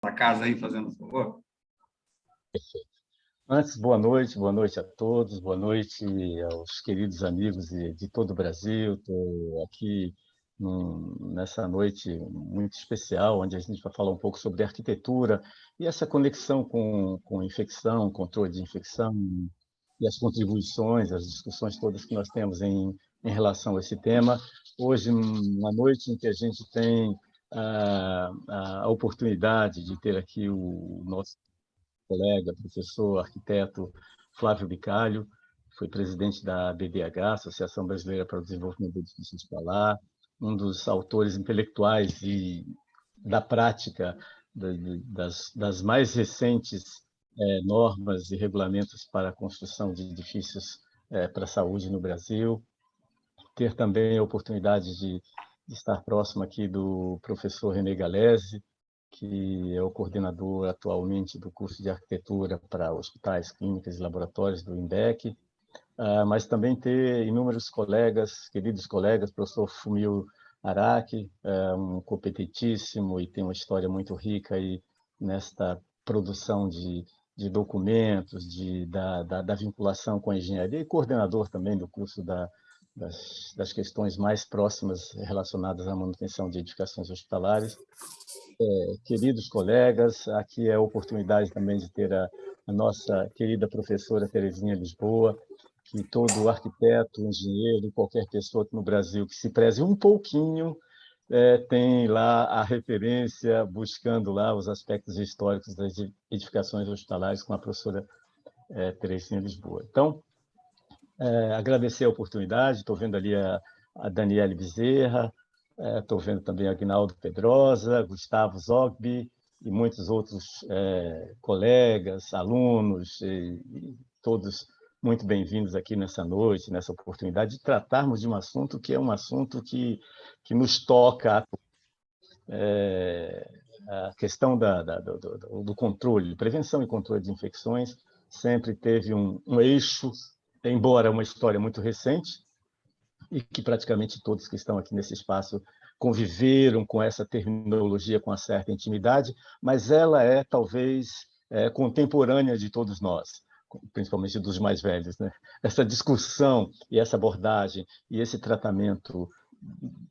para casa aí, fazendo um favor. Antes, boa noite a todos, boa noite aos queridos amigos de todo o Brasil. Estou aqui nessa noite muito especial, onde a gente vai falar um pouco sobre arquitetura e essa conexão com infecção, controle de infecção e as contribuições, as discussões todas que nós temos em relação a esse tema. Hoje, uma noite em que a gente tem a oportunidade de ter aqui o nosso colega, professor, arquiteto Flávio Bicalho, foi presidente da BDH, Associação Brasileira para o Desenvolvimento do Edifício Hospitalar, um dos autores intelectuais e da prática das mais recentes normas e regulamentos para a construção de edifícios para a saúde no Brasil. Ter também a oportunidade de estar próximo aqui do professor René Galese, que é o coordenador atualmente do curso de arquitetura para hospitais, clínicas e laboratórios do INDEC, mas também ter inúmeros colegas, queridos colegas, professor Fumio Araki, um competentíssimo e tem uma história muito rica aí nesta produção de documentos, da vinculação com a engenharia, e coordenador também do curso das questões mais próximas relacionadas à manutenção de edificações hospitalares. Queridos colegas, aqui é a oportunidade também de ter a nossa querida professora Terezinha Lisboa, que todo arquiteto, engenheiro, qualquer pessoa no Brasil que se preze um pouquinho, tem lá a referência, buscando lá os aspectos históricos das edificações hospitalares com a professora Terezinha Lisboa. Então, agradecer a oportunidade, estou vendo ali a Daniele Bezerra, estou vendo também a Aguinaldo Pedrosa, Gustavo Zogby e muitos outros colegas, alunos, e todos muito bem-vindos aqui nessa noite, nessa oportunidade de tratarmos de um assunto que é um assunto que nos toca, a questão do controle, prevenção e controle de infecções sempre teve um eixo, embora uma história muito recente, e que praticamente todos que estão aqui nesse espaço conviveram com essa terminologia com uma certa intimidade, mas ela é, talvez, contemporânea de todos nós, principalmente dos mais velhos, né? Essa discussão e essa abordagem e esse tratamento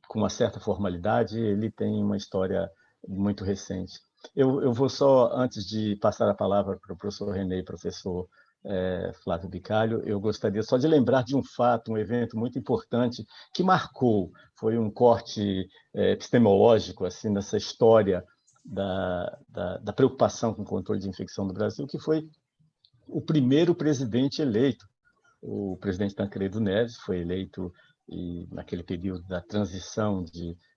com uma certa formalidade, ele tem uma história muito recente. Eu vou só, antes de passar a palavra para o professor René e professor Flávio Bicalho, eu gostaria só de lembrar de um fato, um evento muito importante que marcou, foi um corte epistemológico assim, nessa história da preocupação com o controle de infecção no Brasil, que foi o primeiro presidente eleito. O presidente Tancredo Neves foi eleito naquele período da transição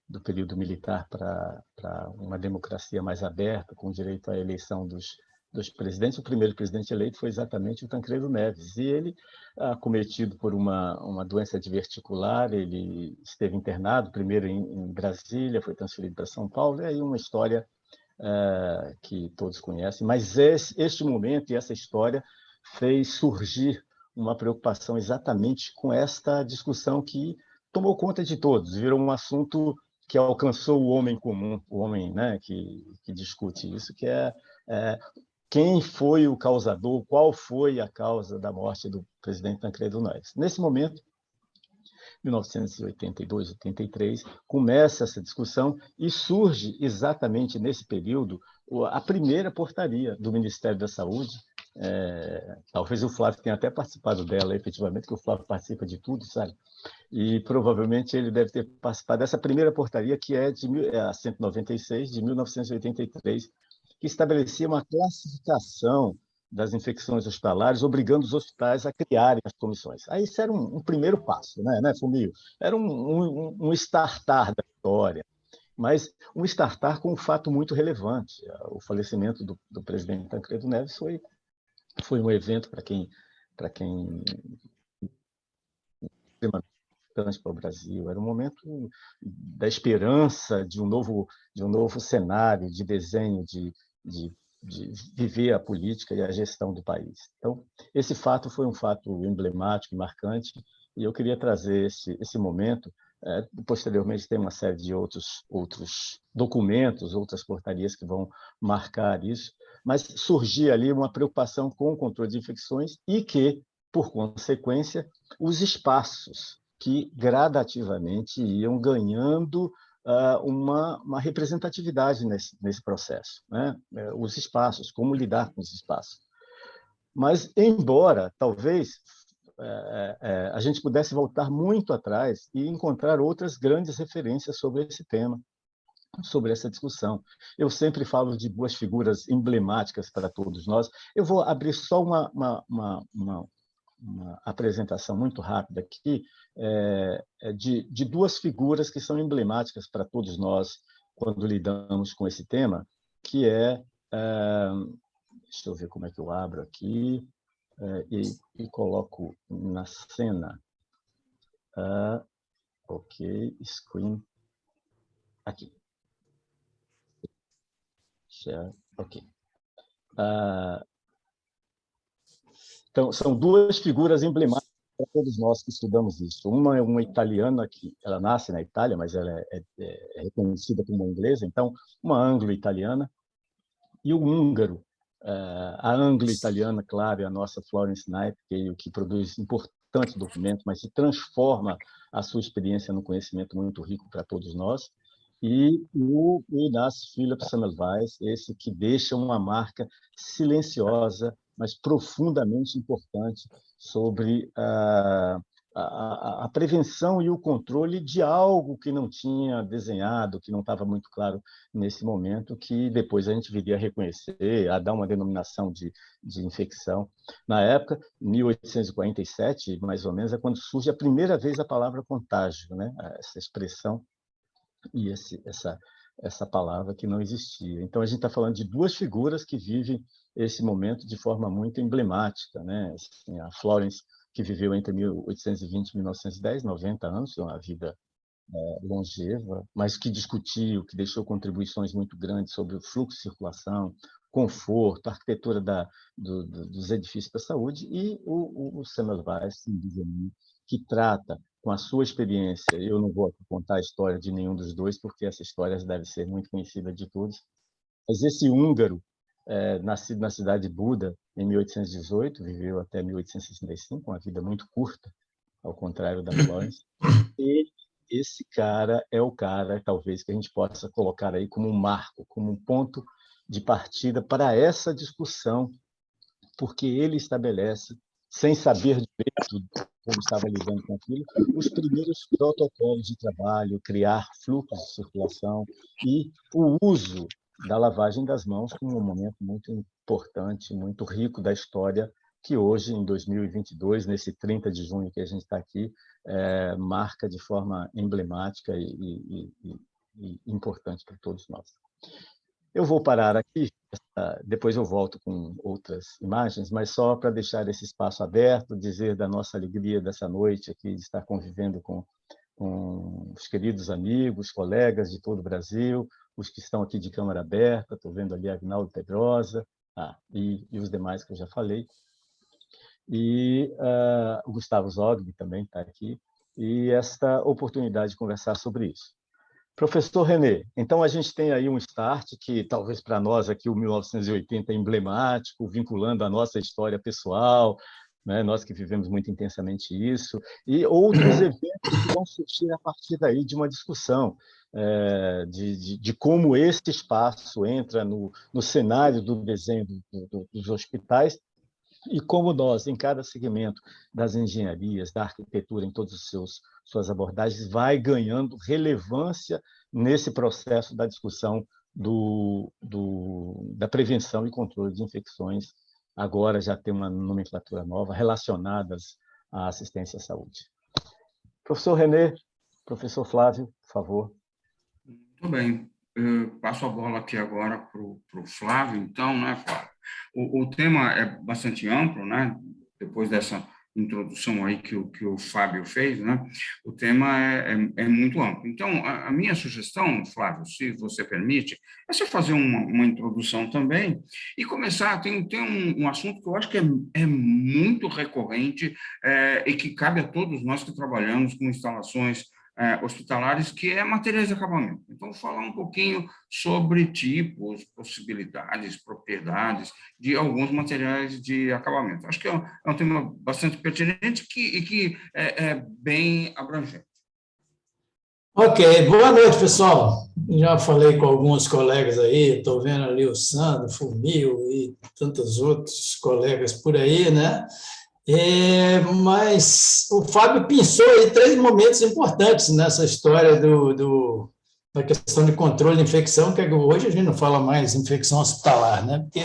do período militar para uma democracia mais aberta, com direito à eleição dos presidentes. O primeiro presidente eleito foi exatamente o Tancredo Neves, e ele, acometido por uma doença diverticular, ele esteve internado primeiro em Brasília, foi transferido para São Paulo, e aí uma história que todos conhecem, mas este momento e essa história fez surgir uma preocupação exatamente com esta discussão que tomou conta de todos, virou um assunto que alcançou o homem comum, o homem, né, que discute isso, que é quem foi o causador, qual foi a causa da morte do presidente Tancredo Neves. Nesse momento, 1982, 83, começa essa discussão e surge exatamente nesse período a primeira portaria do Ministério da Saúde. Talvez o Flávio tenha até participado dela, efetivamente, que o Flávio participa de tudo, sabe? E provavelmente ele deve ter participado dessa primeira portaria, que é a 196, de 1983, que estabelecia uma classificação das infecções hospitalares, obrigando os hospitais a criarem as comissões. Aí isso era um primeiro passo, né, Fumio? Era um startar da história, mas um startar com um fato muito relevante. O falecimento do presidente Tancredo Neves foi um evento para quem para o Brasil, era um momento da esperança de um novo cenário, de desenho, de viver a política e a gestão do país. Então, esse fato foi um fato emblemático e marcante, e eu queria trazer esse momento Posteriormente, tem uma série de outros documentos, outras portarias que vão marcar isso, mas surgia ali uma preocupação com o controle de infecções e que, por consequência, os espaços que gradativamente iam ganhando uma representatividade nesse processo, né? Os espaços, como lidar com os espaços. Mas, embora, talvez, a gente pudesse voltar muito atrás e encontrar outras grandes referências sobre esse tema, sobre essa discussão. Eu sempre falo de duas figuras emblemáticas para todos nós. Eu vou abrir só uma apresentação muito rápida aqui de duas figuras que são emblemáticas para todos nós quando lidamos com esse tema, que deixa eu ver como é que eu abro aqui e coloco na cena. Ok, screen. Aqui. Share. Ok. Então, são duas figuras emblemáticas para todos nós que estudamos isso. Uma é uma italiana, que ela nasce na Itália, mas ela é reconhecida como inglesa, então, uma anglo-italiana, e o húngaro. A anglo-italiana, claro, é a nossa Florence Nightingale, que produz importantes documentos, mas se transforma a sua experiência num conhecimento muito rico para todos nós. E o Ignaz Philipp Semmelweis, esse que deixa uma marca silenciosa, mas profundamente importante sobre a prevenção e o controle de algo que não tinha desenhado, que não estava muito claro nesse momento, que depois a gente viria a reconhecer, a dar uma denominação de infecção. Na época, 1847, mais ou menos, é quando surge a primeira vez a palavra contágio, né? Essa expressão e essa palavra que não existia. Então, a gente está falando de duas figuras que vivem esse momento de forma muito emblemática, né? Assim, a Florence, que viveu entre 1820 e 1910, 90 anos, uma vida longeva, mas que discutiu, que deixou contribuições muito grandes sobre o fluxo de circulação, conforto, arquitetura dos edifícios da saúde, e o Semmelweis, que trata com a sua experiência. Eu não vou contar a história de nenhum dos dois, porque essa história deve ser muito conhecida de todos, mas esse húngaro, nascido na cidade de Buda, em 1818, viveu até 1865, uma vida muito curta, ao contrário da Florence. Esse cara é o cara, talvez, que a gente possa colocar aí como um marco, como um ponto de partida para essa discussão, porque ele estabelece, sem saber direito como estava lidando com aquilo, os primeiros protocolos de trabalho, criar fluxos de circulação e o uso da lavagem das mãos como um momento muito importante, muito rico da história, que hoje, em 2022, nesse 30 de junho que a gente está aqui, marca de forma emblemática e importante para todos nós. Eu vou parar aqui, depois eu volto com outras imagens, mas só para deixar esse espaço aberto, dizer da nossa alegria dessa noite aqui, de estar convivendo com os queridos amigos, colegas de todo o Brasil, os que estão aqui de câmara aberta, estou vendo ali a Agnaldo Pedrosa, e os demais que eu já falei. E o Gustavo Zogby também está aqui, e esta oportunidade de conversar sobre isso. Professor René, então a gente tem aí um start que talvez para nós aqui o 1980 é emblemático, vinculando a nossa história pessoal, né? Nós que vivemos muito intensamente isso, e outros eventos que vão surgir a partir daí de uma discussão de como esse espaço entra no cenário do desenho dos hospitais, e como nós, em cada segmento das engenharias, da arquitetura, em todas as suas abordagens, vai ganhando relevância nesse processo da discussão da prevenção e controle de infecções, agora já tem uma nomenclatura nova, relacionadas à assistência à saúde. Professor René, professor Flávio, por favor. Muito bem. Eu passo a bola aqui agora para o Flávio, então, né, Flávio? O tema é bastante amplo, né? Depois dessa introdução aí que o Fábio fez, né? O tema é muito amplo. Então, a minha sugestão, Flávio, se você permite, é você fazer uma introdução também e começar. Tem um assunto que eu acho que é muito recorrente e que cabe a todos nós que trabalhamos com instalações hospitalares, que é materiais de acabamento. Então, falar um pouquinho sobre tipos, possibilidades, propriedades de alguns materiais de acabamento. Acho que é um tema bastante pertinente e que é bem abrangente. Ok, boa noite, pessoal. Já falei com alguns colegas aí, estou vendo ali o Sandro, Fumio e tantos outros colegas por aí, né? Mas o Fábio pensou aí 3 momentos importantes nessa história da questão de controle de infecção, que hoje a gente não fala mais infecção hospitalar, né? Porque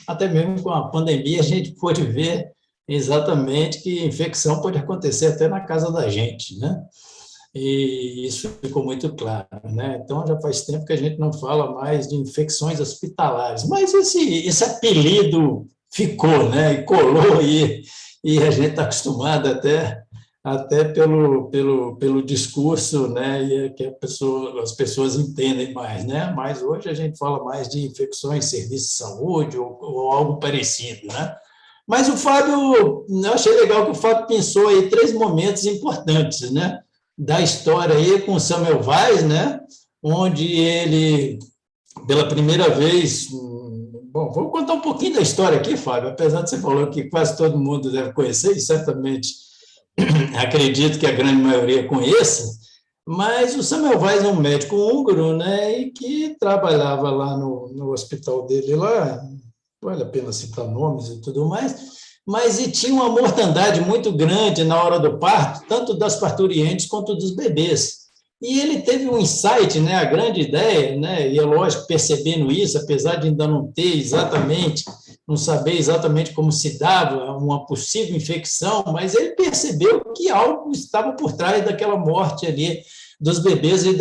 até mesmo com a pandemia a gente pôde ver exatamente que infecção pode acontecer até na casa da gente, né? E isso ficou muito claro, né? Então, já faz tempo que a gente não fala mais de infecções hospitalares, mas esse apelido ficou, né? E colou aí, e a gente está acostumado até pelo discurso, né? E que as pessoas entendem mais, né? Mas hoje a gente fala mais de infecções, serviço de saúde ou algo parecido, né? Mas o Fábio, eu achei legal que o Fábio pensou aí 3 momentos importantes, né? Da história aí com o Samuel Weiss, né? Onde ele, pela primeira vez... Bom, vou contar um pouquinho da história aqui, Fábio, apesar de você falar que quase todo mundo deve conhecer, e certamente acredito que a grande maioria conheça, mas o Samuel Weiss é um médico húngaro, né? E que trabalhava lá no hospital dele lá, vale a pena citar nomes e tudo mais, mas e tinha uma mortandade muito grande na hora do parto, tanto das parturientes quanto dos bebês. E ele teve um insight, né, a grande ideia, né, e é lógico, percebendo isso, apesar de ainda não ter exatamente, não saber exatamente como se dava uma possível infecção, mas ele percebeu que algo estava por trás daquela morte ali dos bebês e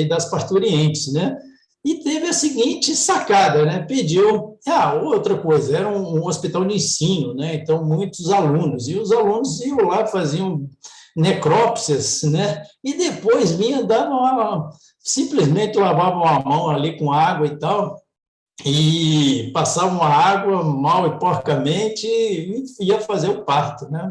das parturientes, né? E teve a seguinte sacada, né? Pediu, outra coisa, era um hospital de ensino, né? Então, muitos alunos, e os alunos iam lá, faziam necrópsias, né? E depois simplesmente lavavam a mão ali com água e tal, e passavam a água mal e porcamente e ia fazer o parto, né?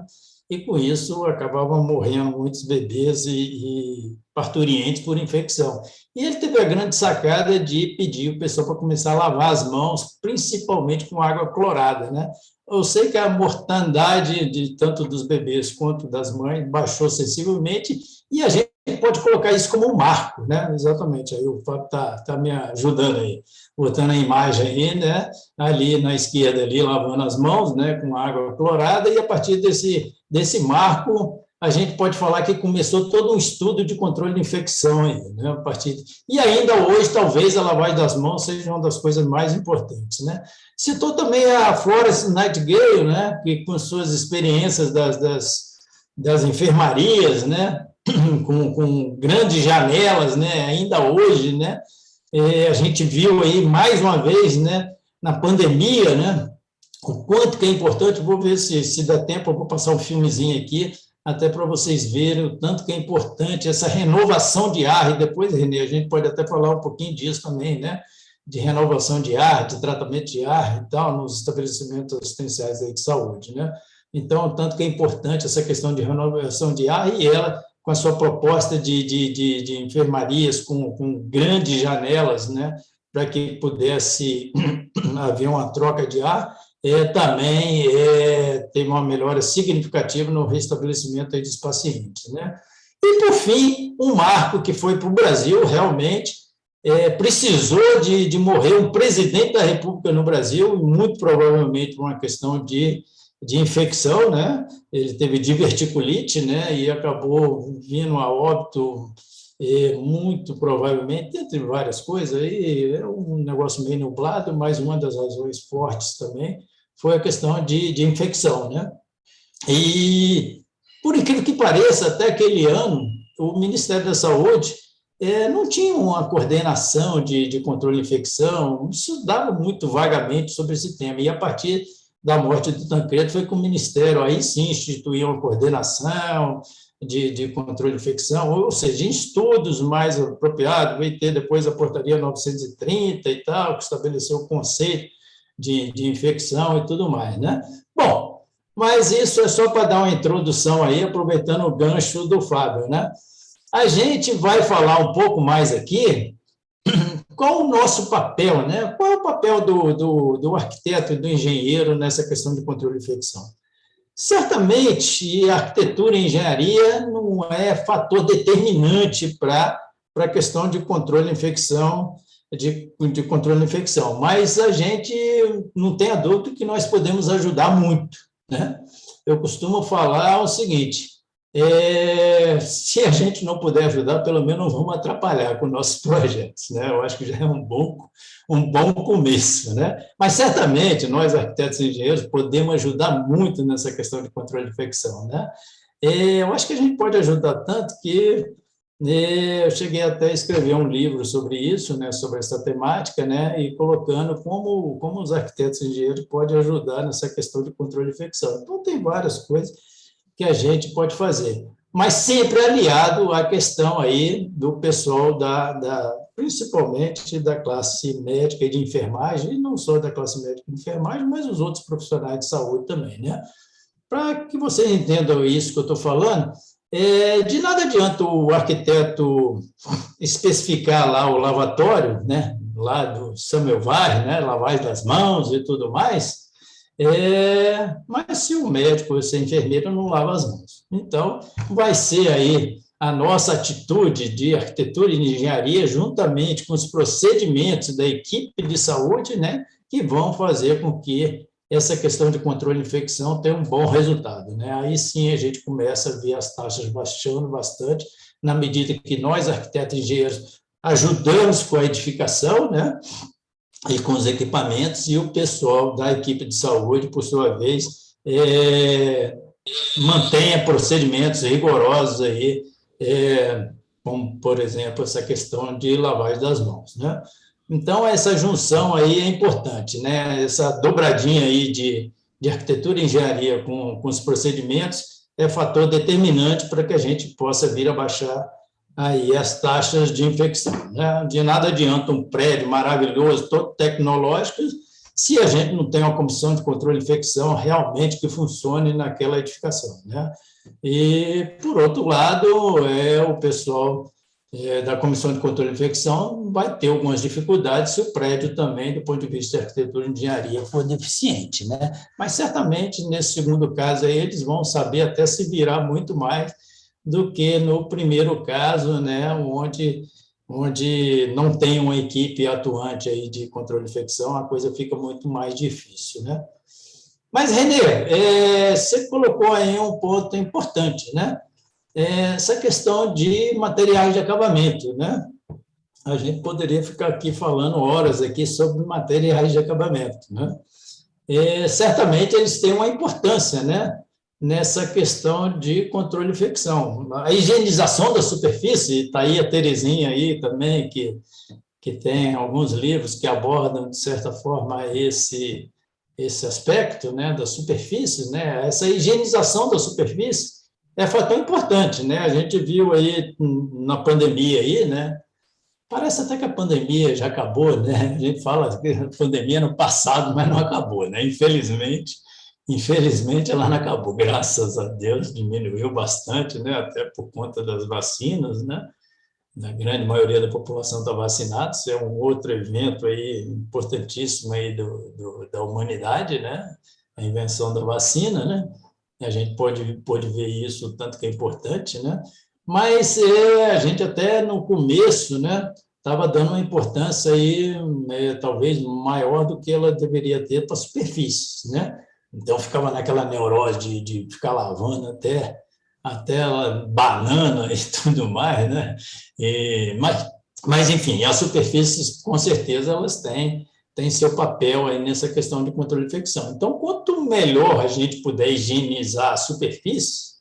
E com isso acabavam morrendo muitos bebês e parturientes por infecção. E ele teve a grande sacada de pedir o pessoal para começar a lavar as mãos, principalmente com água clorada, né? Eu sei que a mortandade de tanto dos bebês quanto das mães baixou sensivelmente, e a gente pode colocar isso como um marco, né? Exatamente, aí o Fábio está me ajudando aí, botando a imagem aí, né? Ali na esquerda, ali, lavando as mãos, né? Com água clorada, e a partir desse marco, a gente pode falar que começou todo um estudo de controle de infecção aí, né? A partir... E ainda hoje, talvez a lavagem das mãos seja uma das coisas mais importantes, né? Citou também a Florence Nightingale, né? Que com suas experiências das enfermarias, né? Com grandes janelas, né? Ainda hoje, né? A gente viu aí mais uma vez, né? Na pandemia, né? O quanto que é importante. Vou ver se dá tempo, eu vou passar um filmezinho aqui, até para vocês verem o tanto que é importante essa renovação de ar, e depois, Renê, a gente pode até falar um pouquinho disso também, né? De renovação de ar, de tratamento de ar e tal, nos estabelecimentos assistenciais aí de saúde, né? Então, tanto que é importante essa questão de renovação de ar, e ela, com a sua proposta de enfermarias com grandes janelas, né? Para que pudesse haver uma troca de ar, também teve uma melhora significativa no restabelecimento aí dos pacientes, né? E, por fim, um marco que foi para o Brasil, realmente, precisou de morrer um presidente da República no Brasil, muito provavelmente por uma questão de infecção, né? Ele teve diverticulite, né? E acabou vindo a óbito, muito provavelmente, entre várias coisas, aí é um negócio meio nublado, mas uma das razões fortes também foi a questão de infecção, né? E, por incrível que pareça, até aquele ano, o Ministério da Saúde não tinha uma coordenação de controle de infecção, estudava muito vagamente sobre esse tema, e a partir da morte do Tancredo foi que o Ministério aí sim instituiu uma coordenação de controle de infecção, ou seja, em estudos mais apropriados, veio ter depois a portaria 930 e tal, que estabeleceu o conceito de infecção e tudo mais, né? Bom, mas isso é só para dar uma introdução aí, aproveitando o gancho do Fábio, né? A gente vai falar um pouco mais aqui qual o nosso papel, né? Qual é o papel do arquiteto e do engenheiro nessa questão de controle de infecção? Certamente, a arquitetura e engenharia não é fator determinante para a questão de controle de infecção, de controle de infecção, mas a gente não tem a dúvida que nós podemos ajudar muito, né? Eu costumo falar o seguinte: se a gente não puder ajudar, pelo menos não vamos atrapalhar com nossos projetos, né? Eu acho que já é um bom começo, né? Mas certamente nós, arquitetos e engenheiros, podemos ajudar muito nessa questão de controle de infecção, né? Eu acho que a gente pode ajudar tanto que eu cheguei até a escrever um livro sobre isso, né, sobre essa temática, né, e colocando como os arquitetos e engenheiros podem ajudar nessa questão de controle de infecção. Então, tem várias coisas que a gente pode fazer, mas sempre aliado à questão aí do pessoal principalmente da classe médica e de enfermagem, e não só da classe médica e de enfermagem, mas os outros profissionais de saúde também, né? Para que vocês entendam isso que eu estou falando, de nada adianta o arquiteto especificar lá o lavatório, né, lá do Semmelweis, né, lavagem das mãos e tudo mais, mas se o médico ou se a enfermeira não lava as mãos. Então, vai ser aí a nossa atitude de arquitetura e de engenharia, juntamente com os procedimentos da equipe de saúde, né, que vão fazer com que essa questão de controle de infecção tem um bom resultado, né? Aí sim a gente começa a ver as taxas baixando bastante, na medida que nós, arquitetos e engenheiros, ajudamos com a edificação, né? E com os equipamentos, e o pessoal da equipe de saúde, por sua vez, mantenha procedimentos rigorosos aí, como, por exemplo, essa questão de lavagem das mãos, né? Então, essa junção aí é importante, né? Essa dobradinha aí de arquitetura e engenharia com os procedimentos é fator determinante para que a gente possa vir a baixar aí as taxas de infecção, né? De nada adianta um prédio maravilhoso, todo tecnológico, se a gente não tem uma comissão de controle de infecção realmente que funcione naquela edificação, né? E, por outro lado, o pessoal da Comissão de Controle de Infecção vai ter algumas dificuldades se o prédio também, do ponto de vista de arquitetura e engenharia, for deficiente, né? Mas, certamente, nesse segundo caso, aí, eles vão saber até se virar muito mais do que no primeiro caso, né? Onde não tem uma equipe atuante aí de controle de infecção, a coisa fica muito mais difícil, né? Mas, Renê, você colocou aí um ponto importante, né? Essa questão de materiais de acabamento, né? A gente poderia ficar aqui falando horas aqui sobre materiais de acabamento, né? Certamente eles têm uma importância, né? Nessa questão de controle de infecção. A higienização da superfície, está aí a Terezinha aí também, que tem alguns livros que abordam, de certa forma, esse aspecto, né, da superfície, né? Essa higienização da superfície é fator importante, né? A gente viu aí na pandemia aí, né? Parece até que a pandemia já acabou, né? A gente fala que a pandemia no passado, mas não acabou, né? Infelizmente ela não acabou. Graças a Deus diminuiu bastante, né? Até por conta das vacinas, né? A grande maioria da população está vacinada. Isso é um outro evento aí importantíssimo aí da humanidade, né? A invenção da vacina, né? A gente pode ver isso, tanto que é importante, né? Mas a gente até no começo, né, estava dando uma importância aí, talvez maior do que ela deveria ter para a superfície, né? Então ficava naquela neurose de ficar lavando até banana e tudo mais, né? Mas enfim, as superfícies, com certeza, elas têm seu papel aí nessa questão de controle de infecção. Então, quanto melhor a gente puder higienizar a superfície,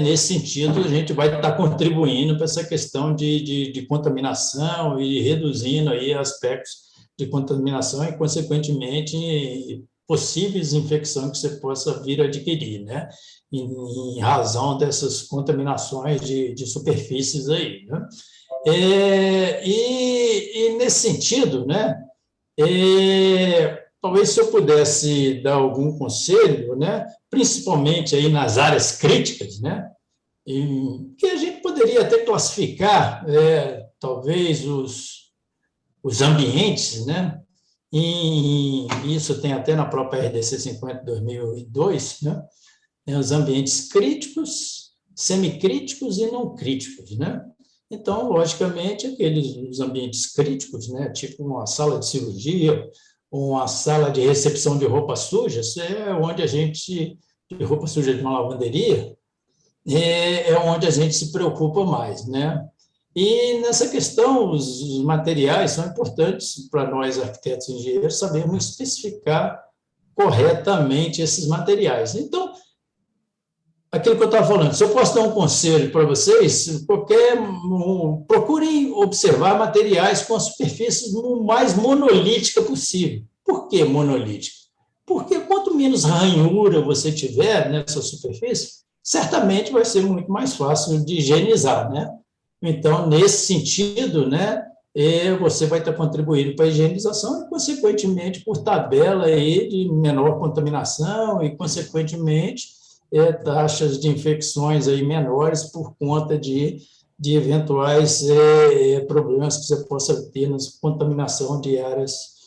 nesse sentido, a gente vai estar contribuindo para essa questão de contaminação e reduzindo aí aspectos de contaminação e, consequentemente, possíveis infecções que você possa vir a adquirir, né? Em razão dessas contaminações de superfícies aí, né? E nesse sentido, né? Talvez se eu pudesse dar algum conselho, né, principalmente aí nas áreas críticas, né, que a gente poderia até classificar, talvez, os ambientes, né? E isso tem até na própria RDC 50 de 2002, né? Os ambientes críticos, semicríticos e não críticos, né? Então, logicamente, os ambientes críticos, né? Tipo uma sala de cirurgia, uma sala de recepção de roupas sujas, é onde a gente, de roupa suja de uma lavanderia, é onde a gente se preocupa mais, né? E nessa questão, os materiais são importantes para nós, arquitetos e engenheiros, sabermos especificar corretamente esses materiais. Então, aquilo que eu estava falando, se eu posso dar um conselho para vocês, procurem observar materiais com a superfície o mais monolítica possível. Por que monolítica? Porque quanto menos ranhura você tiver nessa superfície, certamente vai ser muito mais fácil de higienizar, né? Então, nesse sentido, né, você vai estar contribuindo para a higienização e, consequentemente, por tabela aí de menor contaminação e, consequentemente, taxas de infecções aí menores por conta de eventuais problemas que você possa ter na contaminação de áreas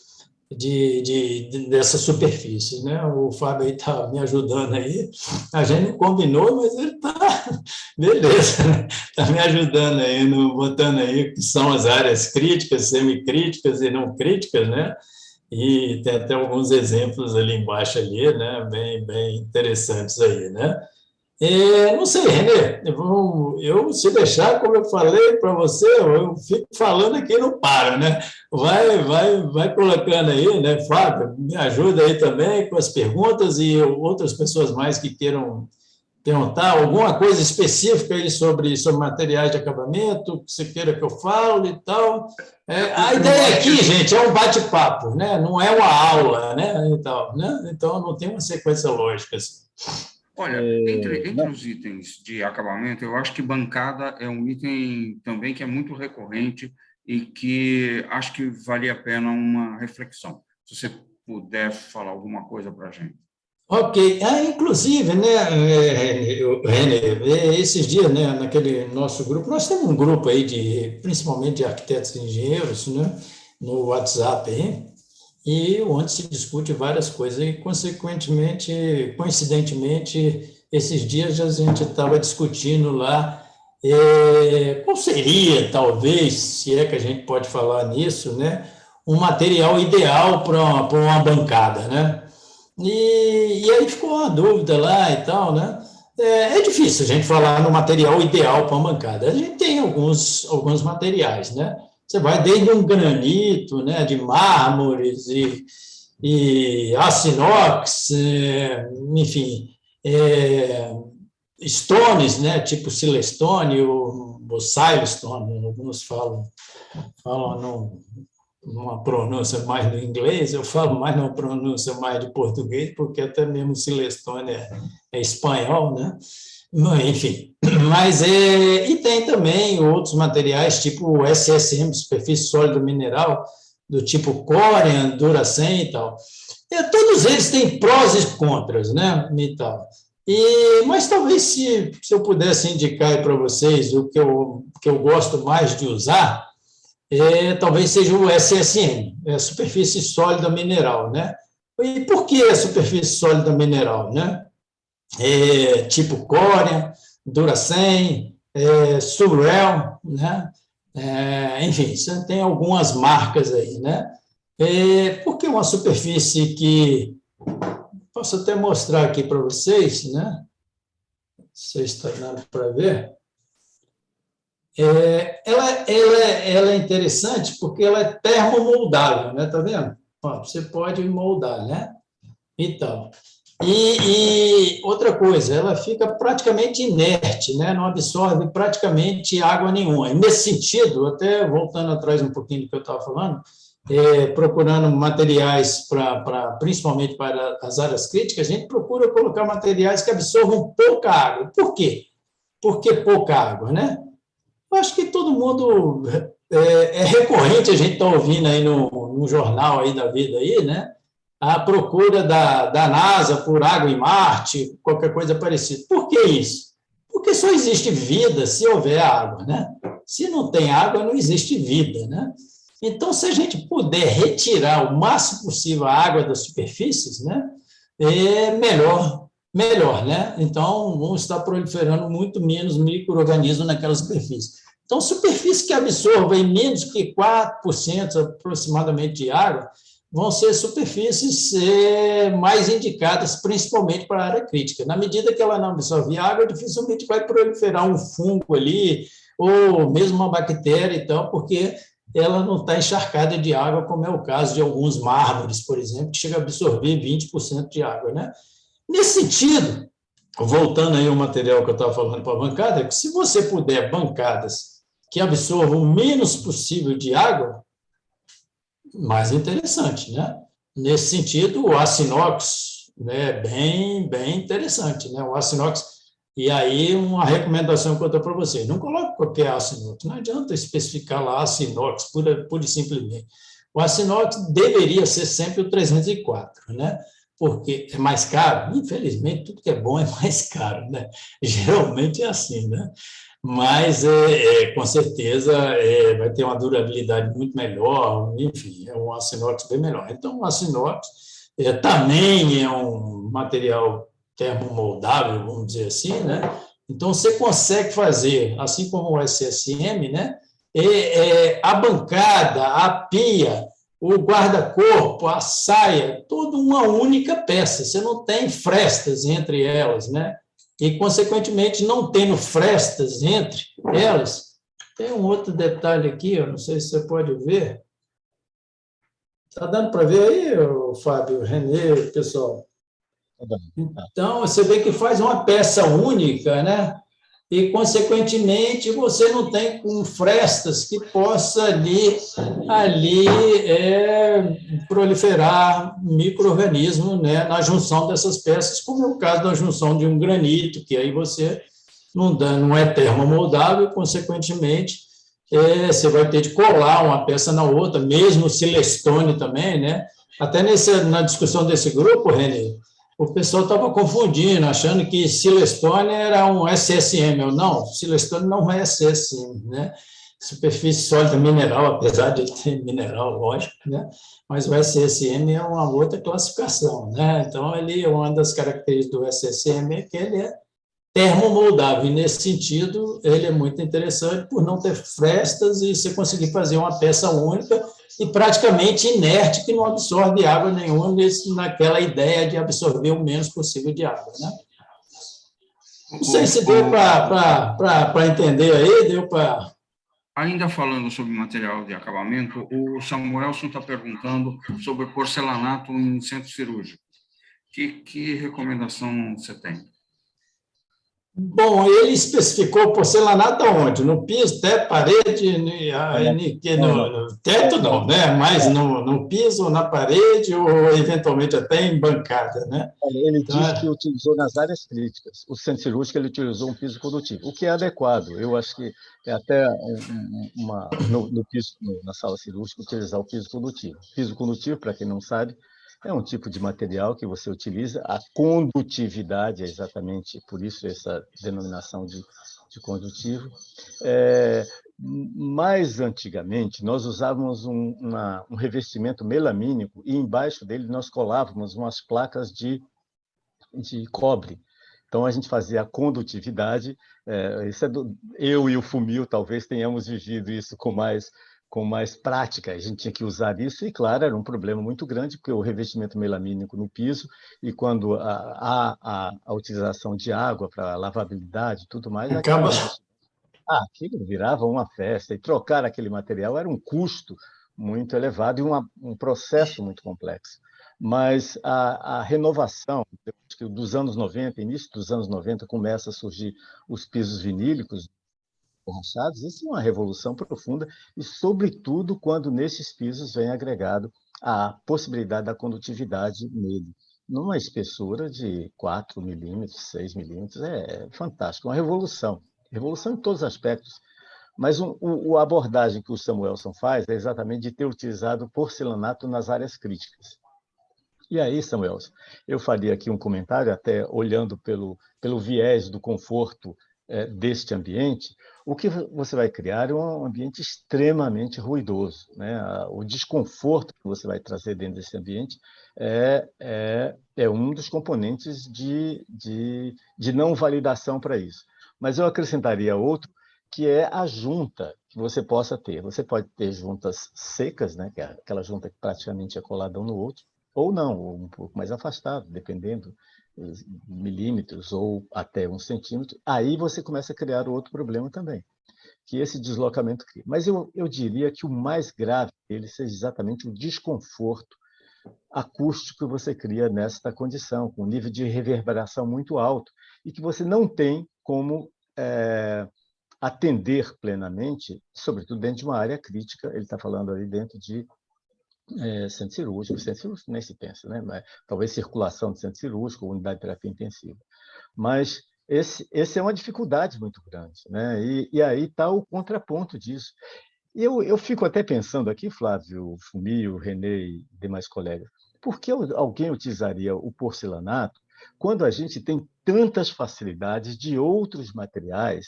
dessa superfície, né? O Fábio aí está me ajudando aí, a gente não combinou, mas ele está, beleza, né? Está me ajudando aí, botando aí que são as áreas críticas, semicríticas e não críticas, né? E tem até alguns exemplos ali embaixo, ali, né? Bem interessantes aí, né? Não sei, Renê, se deixar, como eu falei para você, eu fico falando aqui e não paro, né? Vai colocando aí, né, Fábio? Me ajuda aí também com as perguntas e outras pessoas mais que queiram perguntar alguma coisa específica aí sobre materiais de acabamento, que você queira que eu fale e tal. A ideia aqui, gente, é um bate-papo, né? Não é uma aula, né? Então não tem uma sequência lógica assim. Olha, entre os itens de acabamento, eu acho que bancada é um item também que é muito recorrente e que acho que vale a pena uma reflexão. Se você puder falar alguma coisa para a gente. Ok. Inclusive, né, René, esses dias, né, naquele nosso grupo, nós temos um grupo aí, principalmente de arquitetos e engenheiros, né, no WhatsApp aí, e onde se discute várias coisas, e, coincidentemente, esses dias a gente estava discutindo lá qual seria, talvez, se é que a gente pode falar nisso, né, um material ideal para uma bancada, né? E aí ficou uma dúvida lá e tal, né? É difícil a gente falar no material ideal para uma bancada. A gente tem alguns materiais, né? Você vai desde um granito, né, de mármores e aço inox, enfim, stones, né, tipo silestone ou silestone, alguns falam numa pronúncia mais do inglês, eu falo mais numa pronúncia mais de português, porque até mesmo silestone é espanhol, né? Enfim, e tem também outros materiais, tipo o SSM, superfície sólida mineral, do tipo Corian, Duracem e tal. Todos eles têm prós e contras, né? E tal. Mas talvez, se eu pudesse indicar para vocês o que eu gosto mais de usar, talvez seja o SSM, superfície sólida mineral, né? E por que a superfície sólida mineral, né? Tipo Corian, Duracem, Surel, né? Enfim, você tem algumas marcas aí, né? Porque é uma superfície que posso até mostrar aqui para vocês, né? Vocês estão dando para ver. Ela é interessante porque ela é termomoldável, né? Tá vendo? Você pode moldar, né? Então, e outra coisa, ela fica praticamente inerte, né? Não absorve praticamente água nenhuma. E nesse sentido, até voltando atrás um pouquinho do que eu estava falando, procurando materiais principalmente para as áreas críticas, a gente procura colocar materiais que absorvam pouca água. Por quê? Por que pouca água, né? Eu acho que todo mundo é recorrente, a gente está ouvindo aí no jornal aí da vida aí, né? A procura da NASA por água em Marte, qualquer coisa parecida. Por que isso? Porque só existe vida se houver água, né? Se não tem água, não existe vida, né? Então, se a gente puder retirar o máximo possível a água das superfícies, né, é melhor, né? Então, vão estar proliferando muito menos micro-organismos naquela superfície. Então, superfícies que absorvem menos que 4% aproximadamente de água vão ser superfícies mais indicadas, principalmente para a área crítica. Na medida que ela não absorve água, dificilmente vai proliferar um fungo ali, ou mesmo uma bactéria e tal, porque ela não está encharcada de água, como é o caso de alguns mármores, por exemplo, que chega a absorver 20% de água, né? Nesse sentido, voltando aí ao material que eu estava falando para a bancada, é que se você puder bancadas que absorvam o menos possível de água, mais interessante, né? Nesse sentido, o aço inox, né, bem interessante, né? O aço inox. E aí, uma recomendação que eu dou para você: não coloque qualquer aço inox, não adianta especificar lá aço inox, pura e simplesmente. O aço inox deveria ser sempre o 304, né? Porque é mais caro, infelizmente, tudo que é bom é mais caro, né? Geralmente é assim, né? Mas, com certeza, vai ter uma durabilidade muito melhor, enfim, é um aço inox bem melhor. Então, o aço inox também é um material termomoldável, vamos dizer assim, né? Então, você consegue fazer, assim como o SSM, né? A bancada, a pia, o guarda-corpo, a saia, tudo uma única peça, você não tem frestas entre elas, né? E, consequentemente, não tendo frestas entre elas, tem um outro detalhe aqui, eu não sei se você pode ver. Está dando para ver aí, Fábio, Renê, pessoal? Então, você vê que faz uma peça única, né? E, consequentemente, você não tem com frestas que possa ali proliferar micro-organismos, né, na junção dessas peças, como é o caso da junção de um granito, que aí você não é termomoldável, consequentemente, você vai ter de colar uma peça na outra, mesmo o silestone também, né? Até na discussão desse grupo, René, o pessoal estava confundindo, achando que silestone era um SSM. Não, silestone não é SSM, né? Superfície sólida mineral, apesar de ter mineral, lógico, né? Mas o SSM é uma outra classificação, né? Então, uma das características do SSM é que ele é termomoldável, e, nesse sentido, ele é muito interessante por não ter frestas e você conseguir fazer uma peça única e praticamente inerte, que não absorve água nenhuma, naquela ideia de absorver o menos possível de água, né? Não sei se deu para entender aí, deu para... Ainda falando sobre material de acabamento, o Samuelson está perguntando sobre porcelanato em centro cirúrgico. Que recomendação você tem? Bom, ele especificou porcelanato aonde? No piso, teto, parede, no teto não, né? Mas no piso, na parede, ou eventualmente até em bancada, né? Ele Então, disse que utilizou nas áreas críticas. O centro cirúrgico ele utilizou um piso condutivo, o que é adequado. Eu acho que é até no piso, na sala cirúrgica, utilizar o piso condutivo. Piso condutivo, para quem não sabe, é um tipo de material que você utiliza. A condutividade é exatamente por isso essa denominação de condutivo. Mais antigamente, nós usávamos um revestimento melamínico e embaixo dele nós colávamos umas placas de cobre. Então, a gente fazia a condutividade. Eu e o Fumio talvez tenhamos vivido isso com mais prática. A gente tinha que usar isso e, claro, era um problema muito grande, porque o revestimento melamínico no piso, e quando a utilização de água para lavabilidade e tudo mais, acaba... aquilo virava uma festa, e trocar aquele material era um custo muito elevado e um processo muito complexo. Mas a renovação, dos anos 90, início dos anos 90, começa a surgir os pisos vinílicos borrachados. Isso é uma revolução profunda, e, sobretudo, quando nesses pisos vem agregado a possibilidade da condutividade nele. Numa espessura de 4 milímetros, 6 milímetros, é fantástico, uma revolução. Revolução em todos os aspectos. Mas a abordagem que o Samuelson faz é exatamente de ter utilizado porcelanato nas áreas críticas. E aí, Samuelson, eu faria aqui um comentário, até olhando pelo viés do conforto deste ambiente, o que você vai criar é um ambiente extremamente ruidoso, né? O desconforto que você vai trazer dentro desse ambiente é um dos componentes de não validação para isso. Mas eu acrescentaria outro, que é a junta que você possa ter. Você pode ter juntas secas, né? Que é aquela junta que praticamente é colada um no outro, ou não, ou um pouco mais afastado, dependendo milímetros ou até 1 centímetro, aí você começa a criar outro problema também, que esse deslocamento cria. Mas eu diria que o mais grave dele seja exatamente o desconforto acústico que você cria nesta condição, com um nível de reverberação muito alto, e que você não tem como atender plenamente, sobretudo dentro de uma área crítica. Ele está falando ali dentro de centro cirúrgico nem se pensa, né? Mas, talvez circulação de centro cirúrgico, unidade de terapia intensiva. Mas esse é uma dificuldade muito grande, né? E aí está o contraponto disso. E eu fico até pensando aqui, Flávio, Fumio, Renê e demais colegas, por que alguém utilizaria o porcelanato quando a gente tem tantas facilidades de outros materiais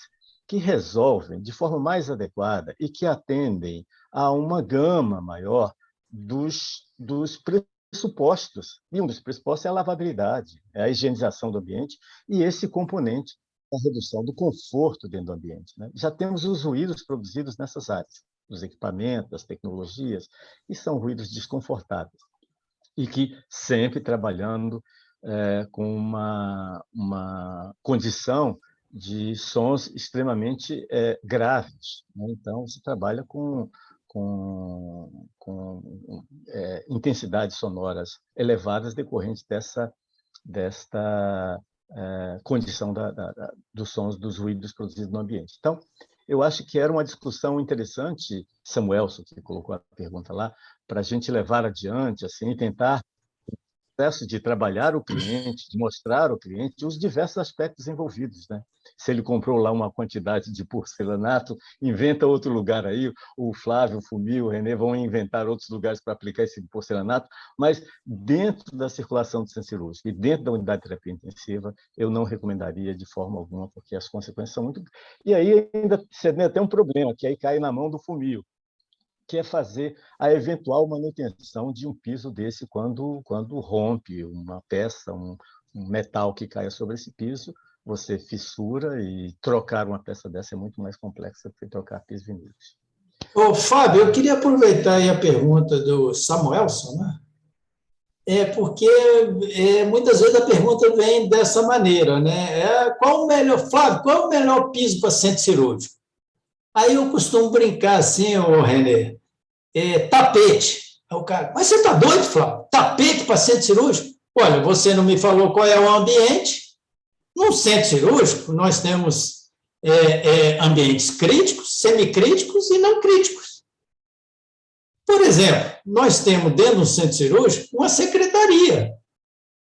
que resolvem de forma mais adequada e que atendem a uma gama maior dos pressupostos. E um dos pressupostos é a lavabilidade, é a higienização do ambiente e esse componente da redução do conforto dentro do ambiente, né? Já temos os ruídos produzidos nessas áreas, dos equipamentos, das tecnologias, e são ruídos desconfortáveis. E que sempre trabalhando com uma condição de sons extremamente graves, né? Então, se trabalha com intensidades sonoras elevadas decorrentes desta condição dos sons, dos ruídos produzidos no ambiente. Então, eu acho que era uma discussão interessante, Samuelson, que colocou a pergunta lá, para a gente levar adiante, assim, tentar processo de trabalhar o cliente, de mostrar ao cliente os diversos aspectos envolvidos, né? Se ele comprou lá uma quantidade de porcelanato, inventa outro lugar aí, o Flávio, o Fumio, o Renê vão inventar outros lugares para aplicar esse porcelanato, mas dentro da circulação do centro cirúrgico e dentro da unidade de terapia intensiva, eu não recomendaria de forma alguma, porque as consequências são muito... E aí ainda você tem até um problema, que aí cai na mão do Fumio, que é fazer a eventual manutenção de um piso desse quando rompe uma peça, um metal que caia sobre esse piso, você fissura, e trocar uma peça dessa é muito mais complexa do que trocar piso vinílicos. Ô, Fábio, eu queria aproveitar aí a pergunta do Samuelson, né? Porque muitas vezes a pergunta vem dessa maneira, né? Flávio, qual é o melhor piso para centro cirúrgico? Aí eu costumo brincar assim, ô Renê, tapete. Aí o cara, mas você está doido, Flávio? Tapete para centro cirúrgico? Olha, você não me falou qual é o ambiente. No centro cirúrgico, nós temos ambientes críticos, semicríticos e não críticos. Por exemplo, nós temos dentro do centro cirúrgico uma secretaria,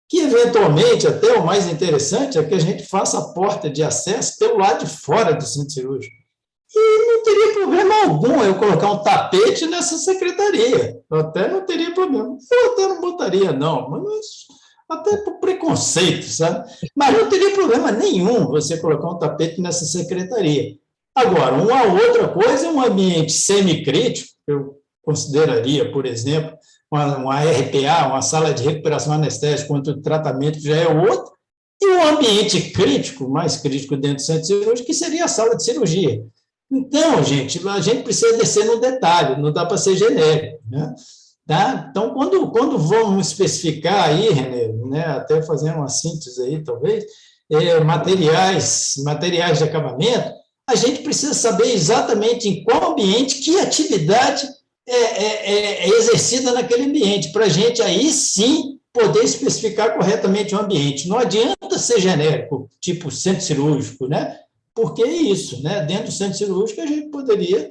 que eventualmente, até o mais interessante, é que a gente faça a porta de acesso pelo lado de fora do centro cirúrgico. E não teria problema algum eu colocar um tapete nessa secretaria. Eu até não teria problema. Eu até não botaria, não, mas até por preconceito, sabe? Mas não teria problema nenhum você colocar um tapete nessa secretaria. Agora, uma outra coisa é um ambiente semicrítico, eu consideraria, por exemplo, uma RPA, uma sala de recuperação anestésica, quanto o tratamento já é outro, e um ambiente crítico, mais crítico dentro do centro cirúrgico, que seria a sala de cirurgia. Então, gente, a gente precisa descer no detalhe, não dá para ser genérico, né? Tá? Então, quando vamos especificar aí, Renê, né, até fazer uma síntese aí, talvez, materiais de acabamento, a gente precisa saber exatamente em qual ambiente, que atividade é exercida naquele ambiente, para a gente aí sim poder especificar corretamente o ambiente. Não adianta ser genérico, tipo centro cirúrgico, né? Porque é isso, né? Dentro do centro cirúrgico a gente poderia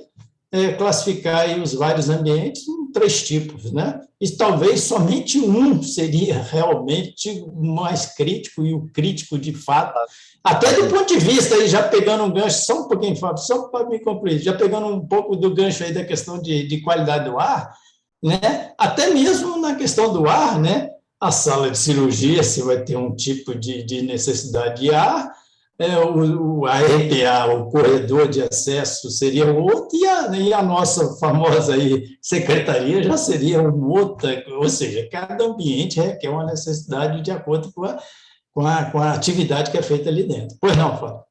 classificar aí os vários ambientes em 3 tipos, né? E talvez somente um seria realmente o mais crítico e o crítico de fato, até do ponto de vista, aí, já pegando um gancho, só um pouquinho, Fábio, só para me concluir, já pegando um pouco do gancho aí da questão de qualidade do ar, né? Até mesmo na questão do ar, né? A sala de cirurgia, se vai ter um tipo de necessidade de ar, A RPA, o corredor de acesso, seria outro, e a nossa famosa aí, secretaria já seria outra, ou seja, cada ambiente requer uma necessidade de acordo com a atividade que é feita ali dentro. Pois não, Fábio?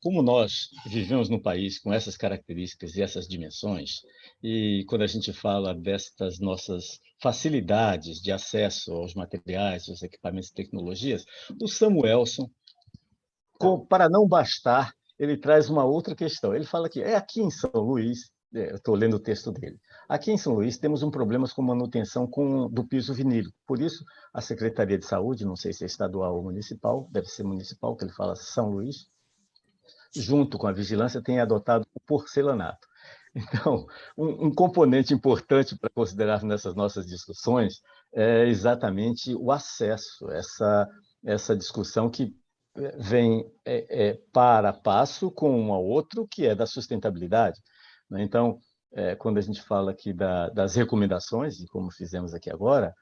Como nós vivemos num país com essas características e essas dimensões, e quando a gente fala destas nossas facilidades de acesso aos materiais, aos equipamentos e tecnologias, o Samuelson, para não bastar, ele traz uma outra questão. Ele fala que aqui em São Luís, eu estou lendo o texto dele, aqui em São Luís temos um problema com manutenção do piso vinílico. Por isso, a Secretaria de Saúde, não sei se é estadual ou municipal, deve ser municipal, que ele fala São Luís, junto com a vigilância, tem adotado o porcelanato. Então, um componente importante para considerar nessas nossas discussões é exatamente o acesso, essa discussão que vem para passo com um ao outro, que é da sustentabilidade. Então, quando a gente fala aqui das recomendações, e como fizemos aqui agora,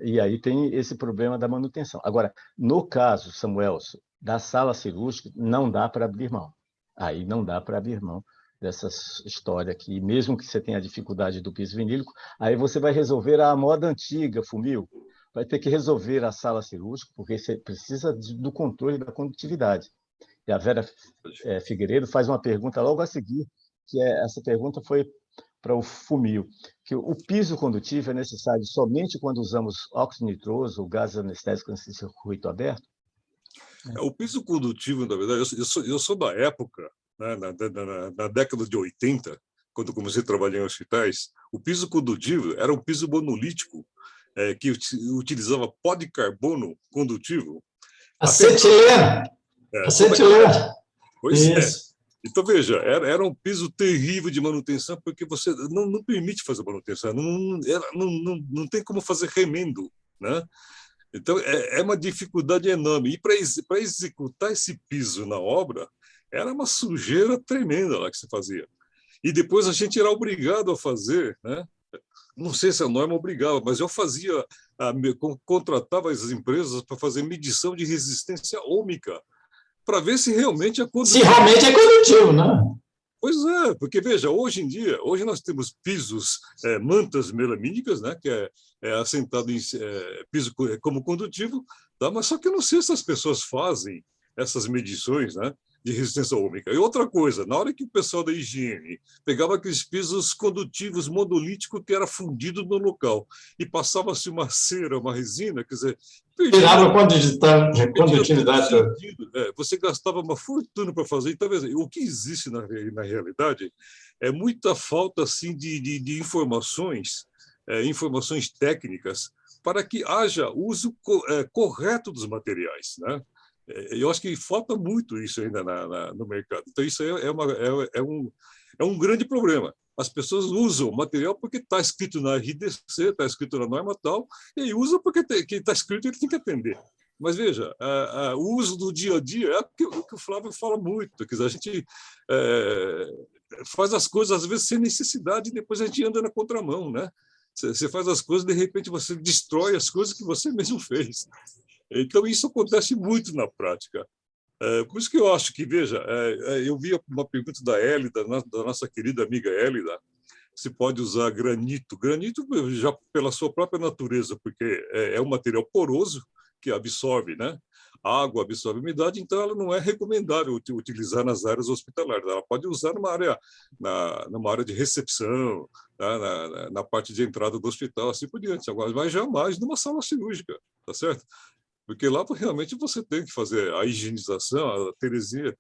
e aí tem esse problema da manutenção. Agora, no caso, Samuelson, da sala cirúrgica, não dá para abrir mão. Aí não dá para abrir mão dessa história aqui, mesmo que você tenha a dificuldade do piso vinílico, aí você vai resolver a moda antiga, Fumil, vai ter que resolver a sala cirúrgica, porque você precisa do controle da condutividade. E a Vera Figueiredo faz uma pergunta logo a seguir, que essa pergunta foi para o Fumil, que o piso condutivo é necessário somente quando usamos óxido nitroso ou gás anestésico em circuito aberto? O piso condutivo, na verdade, eu sou da época, né, na década de 80, quando comecei a trabalhar em hospitais, o piso condutivo era um piso monolítico, que utilizava pó de carbono condutivo. Acetileno! Acetileno! Pois é. Então, veja, era um piso terrível de manutenção, porque você não permite fazer manutenção, não tem como fazer remendo, né? Então, é uma dificuldade enorme. E para executar esse piso na obra, era uma sujeira tremenda lá que se fazia. E depois a gente era obrigado a fazer, né? Não sei se a norma obrigava, mas eu contratava as empresas para fazer medição de resistência ômica, para ver se realmente é condutivo. Se realmente é condutivo, né? Pois é, porque, veja, hoje nós temos pisos, mantas melamínicas, né, que é assentado em piso como condutivo, tá? Mas só que eu não sei se as pessoas fazem essas medições, né, de resistência ômica. E outra coisa, na hora que o pessoal da higiene pegava aqueles pisos condutivos monolíticos que era fundido no local e passava-se uma cera, uma resina, quer dizer, tirava condutividade. Você gastava uma fortuna para fazer. Então, o que existe na realidade é muita falta assim, de informações, informações técnicas, para que haja uso correto dos materiais, né? Eu acho que falta muito isso ainda no mercado. Então, isso é um grande problema. As pessoas usam o material porque está escrito na RDC, está escrito na norma tal, e aí usa porque está escrito e ele tem que atender. Mas, veja, o uso do dia a dia é o que o Flávio fala muito. Quer dizer, a gente faz as coisas, às vezes, sem necessidade, e depois a gente anda na contramão, né? Você faz as coisas, de repente, você destrói as coisas que você mesmo fez. Então, isso acontece muito na prática. Por isso que eu acho que, veja, eu vi uma pergunta da Hélida, da nossa querida amiga Hélida, se pode usar granito. Granito, já pela sua própria natureza, porque é um material poroso que absorve, né? A água absorve umidade, então ela não é recomendável utilizar nas áreas hospitalares. Ela pode usar numa área de recepção, na parte de entrada do hospital, assim por diante. Agora, mas jamais numa sala cirúrgica, tá certo? Porque lá realmente você tem que fazer a higienização. A Terezinha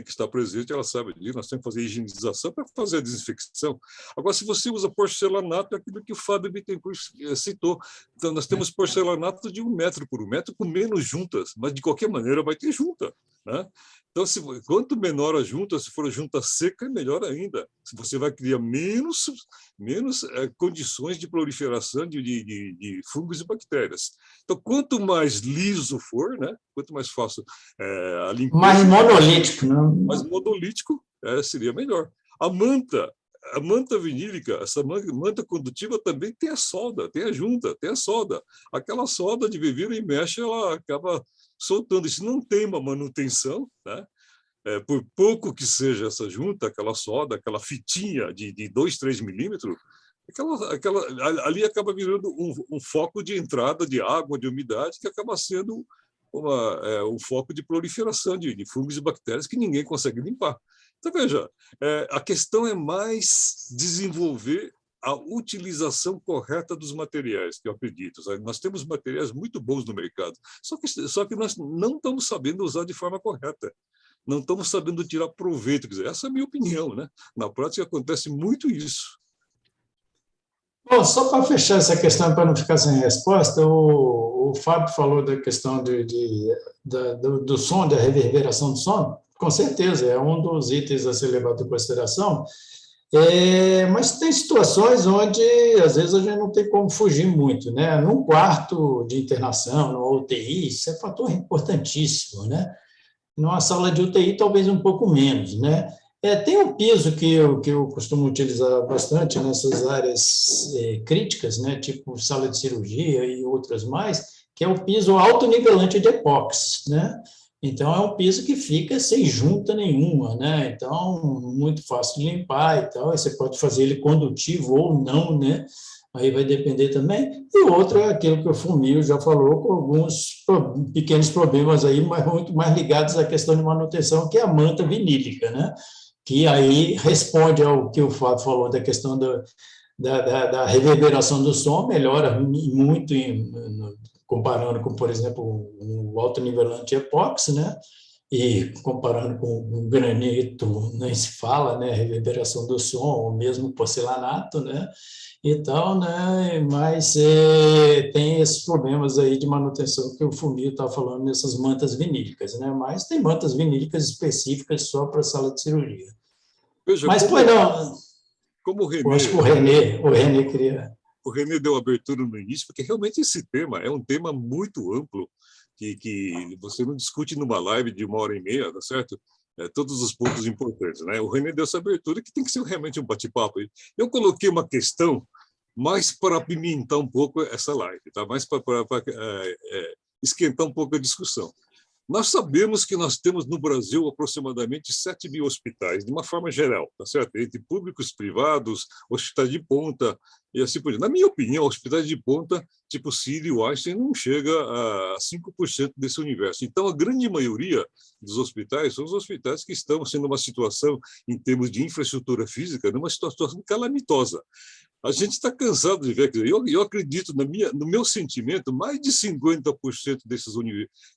que está presente, ela sabe disso, nós temos que fazer a higienização para fazer a desinfecção. Agora, se você usa porcelanato, é aquilo que o Fábio Bittencourt citou. Então, nós temos porcelanato de 1 metro por 1 metro, com menos juntas, mas de qualquer maneira vai ter junta, né? Então, quanto menor a junta, se for a junta seca, melhor ainda. Você vai criar menos condições de proliferação de fungos e bactérias. Então, quanto mais liso for, né? Quanto mais fácil a limpeza... Mais monolítico, né? Mais monolítico seria melhor. A manta a manta vinílica, essa manta condutiva também tem a solda, tem a junta, tem a solda. Aquela solda de vira e mexe, ela acaba soltando. Isso não tem uma manutenção, né? Por pouco que seja essa junta, aquela solda, aquela fitinha de 2, 3 milímetros, ali acaba virando um foco de entrada de água, de umidade, que acaba sendo um foco de proliferação de fungos e bactérias que ninguém consegue limpar. Então, veja, a questão é mais desenvolver a utilização correta dos materiais, que eu acredito. Sabe? Nós temos materiais muito bons no mercado, só que nós não estamos sabendo usar de forma correta. Não estamos sabendo tirar proveito. Quer dizer, essa é a minha opinião, né? Na prática, acontece muito isso. Bom, só para fechar essa questão, para não ficar sem resposta, o Fábio falou da questão do som, da reverberação do som. Com certeza, é um dos itens a ser levado em consideração. Mas tem situações onde, às vezes, a gente não tem como fugir muito, né? Num quarto de internação, no UTI, isso é um fator importantíssimo, né? Numa sala de UTI, talvez um pouco menos, né? Tem um piso que eu costumo utilizar bastante nessas áreas críticas, né? Tipo sala de cirurgia e outras mais, que é o piso autonivelante de epóxi, né? Então, é um piso que fica sem junta nenhuma, né? Então, muito fácil de limpar e tal. Aí você pode fazer ele condutivo ou não, né? Aí vai depender também. E outro é aquilo que o Fumio já falou, com alguns pequenos problemas aí, mas muito mais ligados à questão de manutenção, que é a manta vinílica, né? Que aí responde ao que o Fábio falou da questão da reverberação do som, melhora muito comparando com, por exemplo, o autonivelante epóxi, né? E comparando com o granito, nem se fala, né? Reverberação do som, ou mesmo porcelanato, né? Então, né? Mas tem esses problemas aí de manutenção que o Fumio está falando nessas mantas vinílicas, né? Mas tem mantas vinílicas específicas só para sala de cirurgia. Veja, mas, pois não, como o René, eu acho que o René queria... O René deu abertura no início, porque realmente esse tema é um tema muito amplo, que você não discute numa live de 1h30, tá certo? Todos os pontos importantes, né? O René deu essa abertura que tem que ser realmente um bate-papo. Eu coloquei uma questão mais para apimentar um pouco essa live, tá? Mais para esquentar um pouco a discussão. Nós sabemos que nós temos no Brasil aproximadamente 7 mil hospitais, de uma forma geral, tá certo? Entre públicos, privados, hospitais de ponta e assim por diante. Na minha opinião, hospitais de ponta, tipo Sírio, Einstein, não chega a 5% desse universo. Então, a grande maioria dos hospitais são os hospitais que estão sendo uma situação, em termos de infraestrutura física, numa situação calamitosa. A gente está cansado de ver, eu acredito, no meu sentimento, mais de 50%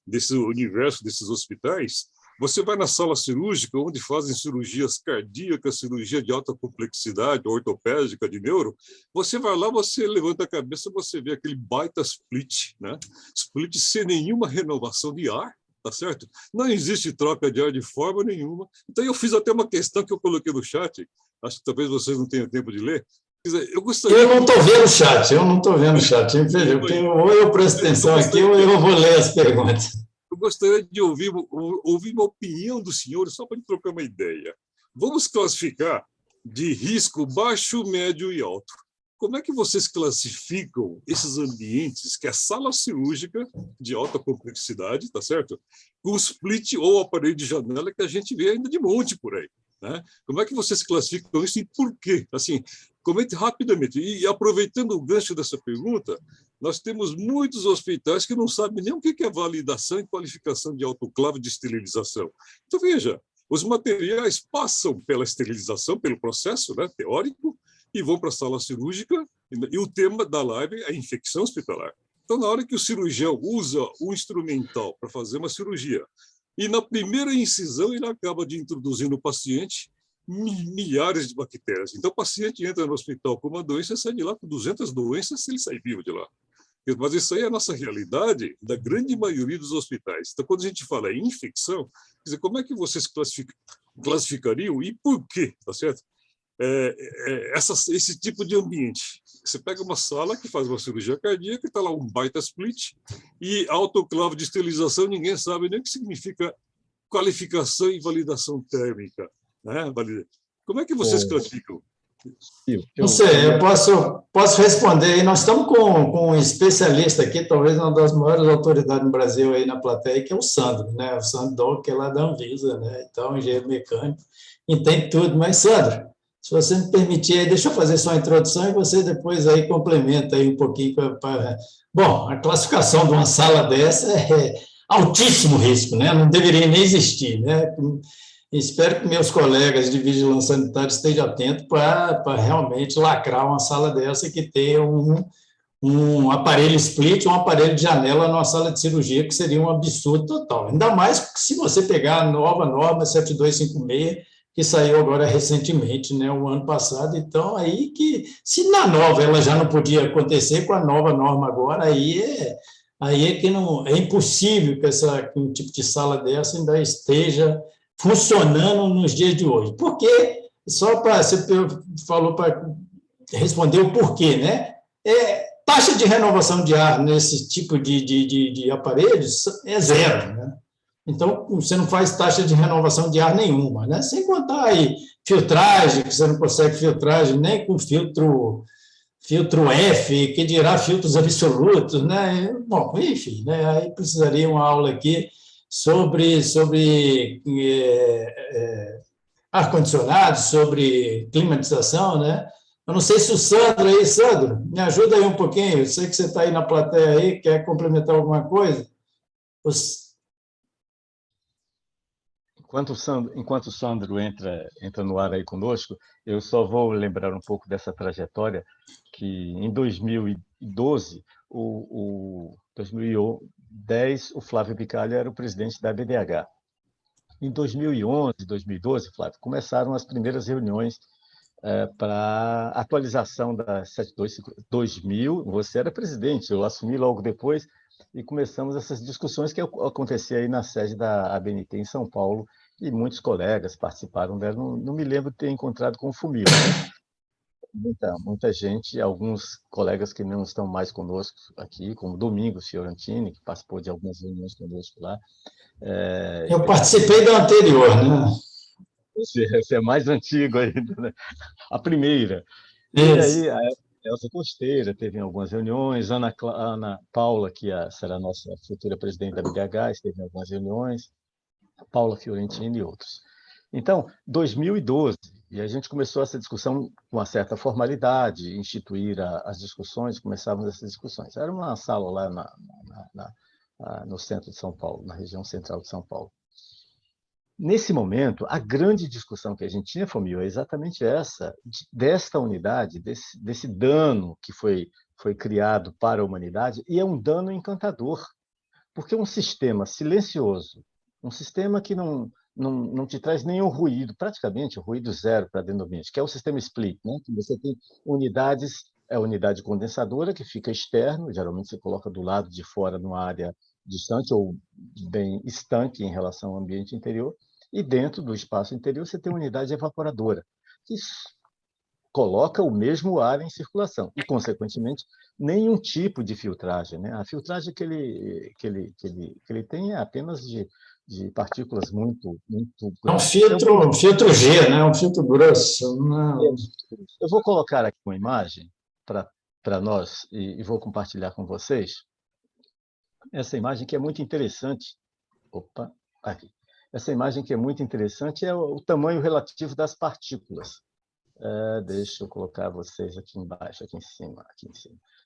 desse universo, desses hospitais, você vai na sala cirúrgica, onde fazem cirurgias cardíacas, cirurgia de alta complexidade, ortopédica, de neuro, você vai lá, você levanta a cabeça, você vê aquele baita split, né? Split sem nenhuma renovação de ar, tá certo? Não existe troca de ar de forma nenhuma. Então, eu fiz até uma questão que eu coloquei no chat, acho que talvez vocês não tenham tempo de ler. Eu não estou vendo o chat, ou eu presto atenção aqui, ou eu vou ler as perguntas. Eu gostaria de ouvir uma opinião do senhor, só para trocar uma ideia. Vamos classificar de risco baixo, médio e alto. Como é que vocês classificam esses ambientes, que é a sala cirúrgica de alta complexidade, tá certo? Com split ou aparelho de janela, que a gente vê ainda de monte por aí, né? Como é que vocês classificam isso e por quê? Assim, comente rapidamente. E aproveitando o gancho dessa pergunta, nós temos muitos hospitais que não sabem nem o que é validação e qualificação de autoclave de esterilização. Então, veja, os materiais passam pela esterilização, pelo processo, né, teórico, e vão para a sala cirúrgica, e o tema da live é a infecção hospitalar. Então, na hora que o cirurgião usa o instrumental para fazer uma cirurgia, e na primeira incisão ele acaba de introduzir no paciente milhares de bactérias. Então, o paciente entra no hospital com uma doença e sai de lá com 200 doenças se ele sair vivo de lá. Mas isso aí é a nossa realidade da grande maioria dos hospitais. Então, quando a gente fala em infecção, quer dizer, como é que vocês classificariam e por quê? Tá certo? Esse tipo de ambiente. Você pega uma sala que faz uma cirurgia cardíaca, está lá um baita split, e autoclave de esterilização, ninguém sabe nem o que significa qualificação e validação térmica, né? Como é que vocês classificam? Não sei, eu posso responder aí. Nós estamos com um especialista aqui, talvez uma das maiores autoridades no Brasil aí na plateia, que é o Sandro, né? O Sandro Dom, que é lá da Anvisa, né? Então, engenheiro mecânico, entende tudo. Mas, Sandro, se você me permitir, aí, deixa eu fazer só a introdução e você depois aí complementa aí um pouquinho. Bom, a classificação de uma sala dessa é altíssimo risco, né? Não deveria nem existir, né? Espero que meus colegas de vigilância sanitária estejam atentos para realmente lacrar uma sala dessa que tenha um aparelho split, um aparelho de janela numa sala de cirurgia, que seria um absurdo total. Ainda mais se você pegar a nova norma 7256, que saiu agora recentemente, né, o ano passado. Então, aí que, se na nova ela já não podia acontecer, com a nova norma agora, aí é que não, é impossível que um tipo de sala dessa ainda esteja funcionando nos dias de hoje. Por quê? Só para você falou para responder o porquê, né? Taxa de renovação de ar nesse tipo de aparelhos é zero, né? Então, você não faz taxa de renovação de ar nenhuma, né? Sem contar aí filtragem, que você não consegue filtragem nem com filtro F, que dirá filtros absolutos, né? Bom, enfim, né? Aí precisaria uma aula aqui sobre ar-condicionado, sobre climatização, né? Eu não sei se o Sandro aí, Sandro, me ajuda aí um pouquinho, eu sei que você está aí na plateia aí, quer complementar alguma coisa? Enquanto o Sandro entra no ar aí conosco, eu só vou lembrar um pouco dessa trajetória, que em 2012, 2010, o Flávio Bicalho era o presidente da BDH. Em 2011, 2012, Flávio, começaram as primeiras reuniões para atualização da 2000, você era presidente, eu assumi logo depois, e começamos essas discussões que aconteciam aí na sede da ABNT em São Paulo, e muitos colegas participaram dela. Não me lembro de ter encontrado com o Fumil, né? Muita gente, alguns colegas que não estão mais conosco aqui, como Domingos Fiorentini, que participou de algumas reuniões conosco lá. Eu participei da anterior, né? Você é mais antigo ainda, né? A primeira. Isso. E aí, a Elza Costeira teve em algumas reuniões, Ana Paula, que será a nossa futura presidente da BDH, esteve em algumas reuniões, Paula Fiorentini e outros. Então, 2012, e a gente começou essa discussão com uma certa formalidade, instituir as discussões, começávamos essas discussões. Era uma sala lá no centro de São Paulo, na região central de São Paulo. Nesse momento, a grande discussão que a gente tinha, Fomil, é exatamente essa, desta unidade, desse dano que foi criado para a humanidade, e é um dano encantador, porque um sistema silencioso, um sistema que não te traz nenhum ruído, praticamente ruído zero para dentro do ambiente, que é o sistema split, né? Que você tem unidades, a unidade condensadora que fica externo, geralmente você coloca do lado de fora numa área distante ou bem estanque em relação ao ambiente interior, e dentro do espaço interior você tem uma unidade evaporadora, que coloca o mesmo ar em circulação e, consequentemente, nenhum tipo de filtragem, né? A filtragem que ele tem é apenas de partículas muito É um filtro G, né? Um filtro grosso. Não. Eu vou colocar aqui uma imagem para nós e vou compartilhar com vocês. Essa imagem que é muito interessante. Opa, aqui. Essa imagem que é muito interessante é o tamanho relativo das partículas. Deixa eu colocar vocês aqui embaixo, aqui em cima.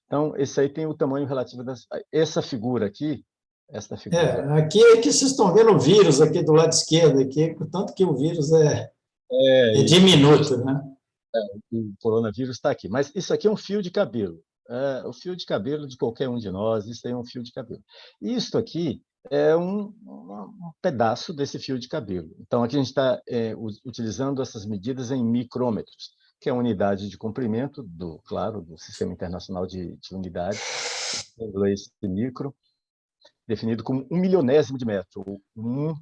Então, esse aí tem o tamanho relativo das... Essa figura aqui, esta figura... Aqui é que vocês estão vendo o vírus aqui do lado esquerdo, aqui, portanto que o vírus é diminuto, né? O coronavírus está aqui. Mas isso aqui é um fio de cabelo. O fio de cabelo de qualquer um de nós, isso aí é um fio de cabelo. Isto aqui é um pedaço desse fio de cabelo. Então, aqui a gente está utilizando essas medidas em micrômetros, que é a unidade de comprimento do Sistema Internacional de Unidades, esse micro, definido como 1/1000º de metro, ou 1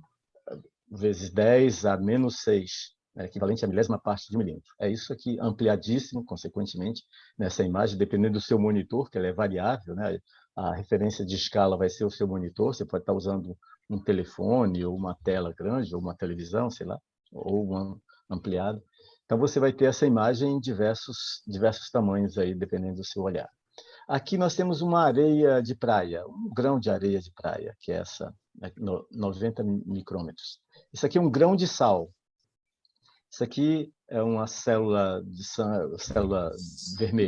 vezes 10 a menos 6, equivalente à milésima parte de milímetro. É isso aqui, ampliadíssimo, consequentemente, nessa imagem, dependendo do seu monitor, que ela é variável, né? A referência de escala vai ser o seu monitor, você pode estar usando um telefone, ou uma tela grande, ou uma televisão, sei lá, ou um ampliado. Então, você vai ter essa imagem em diversos tamanhos aí, dependendo do seu olhar. Aqui nós temos uma areia de praia, um grão de areia de praia, que é essa, 90 micrômetros. Isso aqui é um grão de sal. Isso aqui é uma célula vermelha.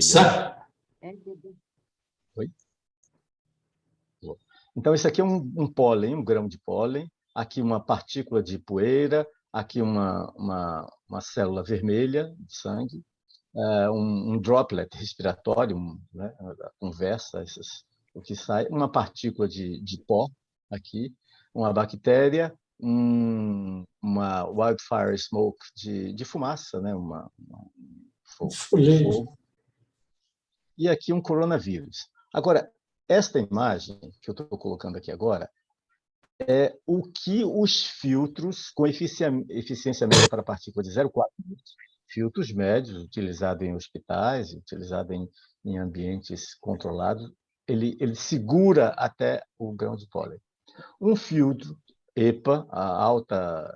Oi? Então, isso aqui é um pólen, um grão de pólen. Aqui uma partícula de poeira. Aqui uma célula vermelha de sangue. Um droplet respiratório, né? A conversa, o que sai. Uma partícula de pó aqui. Uma bactéria. Uma wildfire smoke de fumaça, né? Fogo. E aqui um coronavírus. Agora, esta imagem que eu estou colocando aqui agora é o que os filtros com eficiência média para partícula de 0,4, filtros médios utilizados em hospitais, utilizados em ambientes controlados, ele segura até o grão de pólen. Um filtro EPA, a alta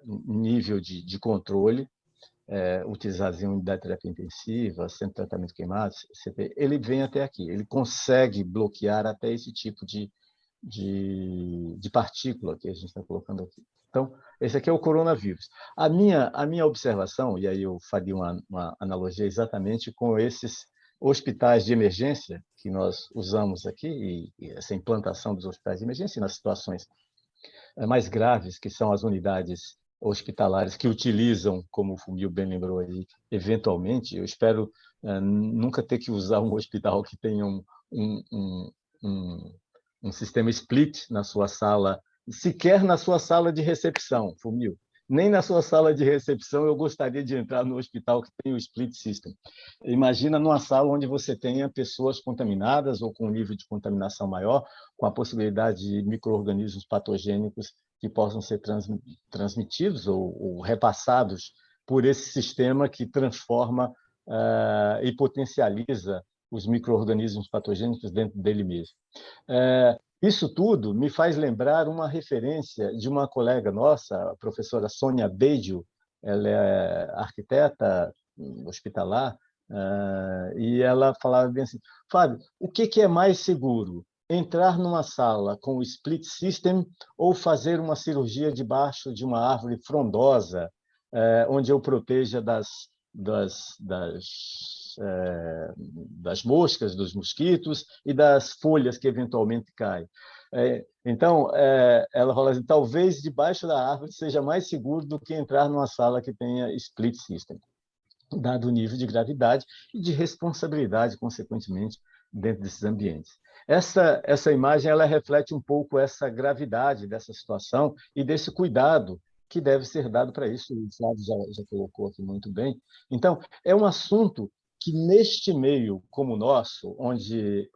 nível de controle, utilizados em unidade de terapia intensiva, centro de tratamento queimado, ele vem até aqui, ele consegue bloquear até esse tipo de partícula que a gente está colocando aqui. Então, esse aqui é o coronavírus. A minha observação, e aí eu faria uma analogia exatamente com esses hospitais de emergência que nós usamos aqui, e essa implantação dos hospitais de emergência nas situações mais graves, que são as unidades hospitalares que utilizam, como o Fumio bem lembrou aí, eventualmente, eu espero nunca ter que usar um hospital que tenha um sistema split na sua sala, sequer na sua sala de recepção, Fumio. Nem na sua sala de recepção eu gostaria de entrar no hospital que tem o split system. Imagina numa sala onde você tenha pessoas contaminadas ou com um nível de contaminação maior, com a possibilidade de micro-organismos patogênicos que possam ser transmitidos ou repassados por esse sistema que transforma e potencializa os micro-organismos patogênicos dentro dele mesmo. Isso tudo me faz lembrar uma referência de uma colega nossa, a professora Sônia Beidio. Ela é arquiteta hospitalar, e ela falava bem assim: Fábio, o que é mais seguro? Entrar numa sala com o split system ou fazer uma cirurgia debaixo de uma árvore frondosa, onde eu proteja das moscas, dos mosquitos e das folhas que eventualmente caem. Então, ela fala assim, talvez debaixo da árvore seja mais seguro do que entrar numa sala que tenha split system, dado o nível de gravidade e de responsabilidade, consequentemente, dentro desses ambientes. Essa imagem ela reflete um pouco essa gravidade dessa situação e desse cuidado que deve ser dado para isso. O Flávio já colocou aqui muito bem. Então, é um assunto que, neste meio como o nosso, onde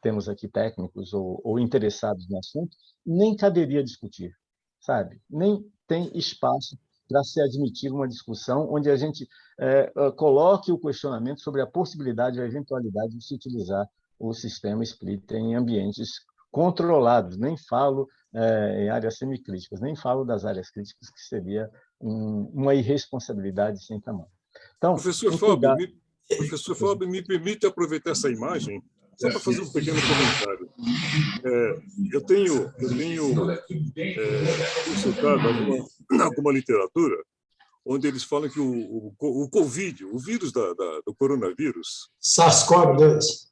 temos aqui técnicos ou interessados no assunto, nem caberia discutir, sabe? Nem tem espaço para se admitir uma discussão onde a gente coloque o questionamento sobre a possibilidade ou a eventualidade de se utilizar o sistema split em ambientes controlados. Nem falo em áreas semicríticas, nem falo das áreas críticas, que seria uma irresponsabilidade sem tamanho. Então, Professor Fábio, me permite aproveitar essa imagem só para fazer um pequeno comentário. Eu tenho consultado alguma literatura onde eles falam que o Covid, o vírus do coronavírus, SARS-CoV-2,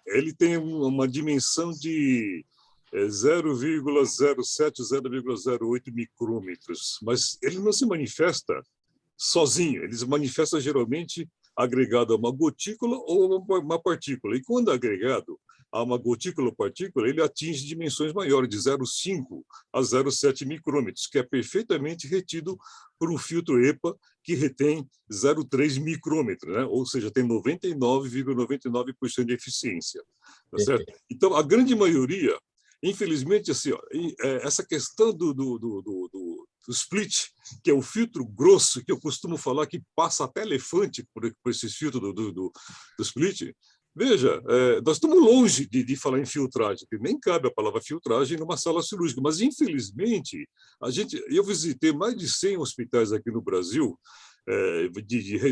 ele tem uma dimensão de 0,07, 0,08 micrômetros, mas ele não se manifesta sozinho, ele se manifesta geralmente agregado a uma gotícula ou uma partícula. E quando agregado a uma gotícula ou partícula, ele atinge dimensões maiores, de 0,5 a 0,7 micrômetros, que é perfeitamente retido por um filtro EPA que retém 0,3 micrômetros, né? Ou seja, tem 99,99% de eficiência. Tá certo? Então, a grande maioria, infelizmente, assim, essa questão do split, que é o filtro grosso, que eu costumo falar que passa até elefante por esses filtros do split. Veja, nós estamos longe de falar em filtragem, porque nem cabe a palavra filtragem numa sala cirúrgica, mas, infelizmente, eu visitei mais de 100 hospitais aqui no Brasil,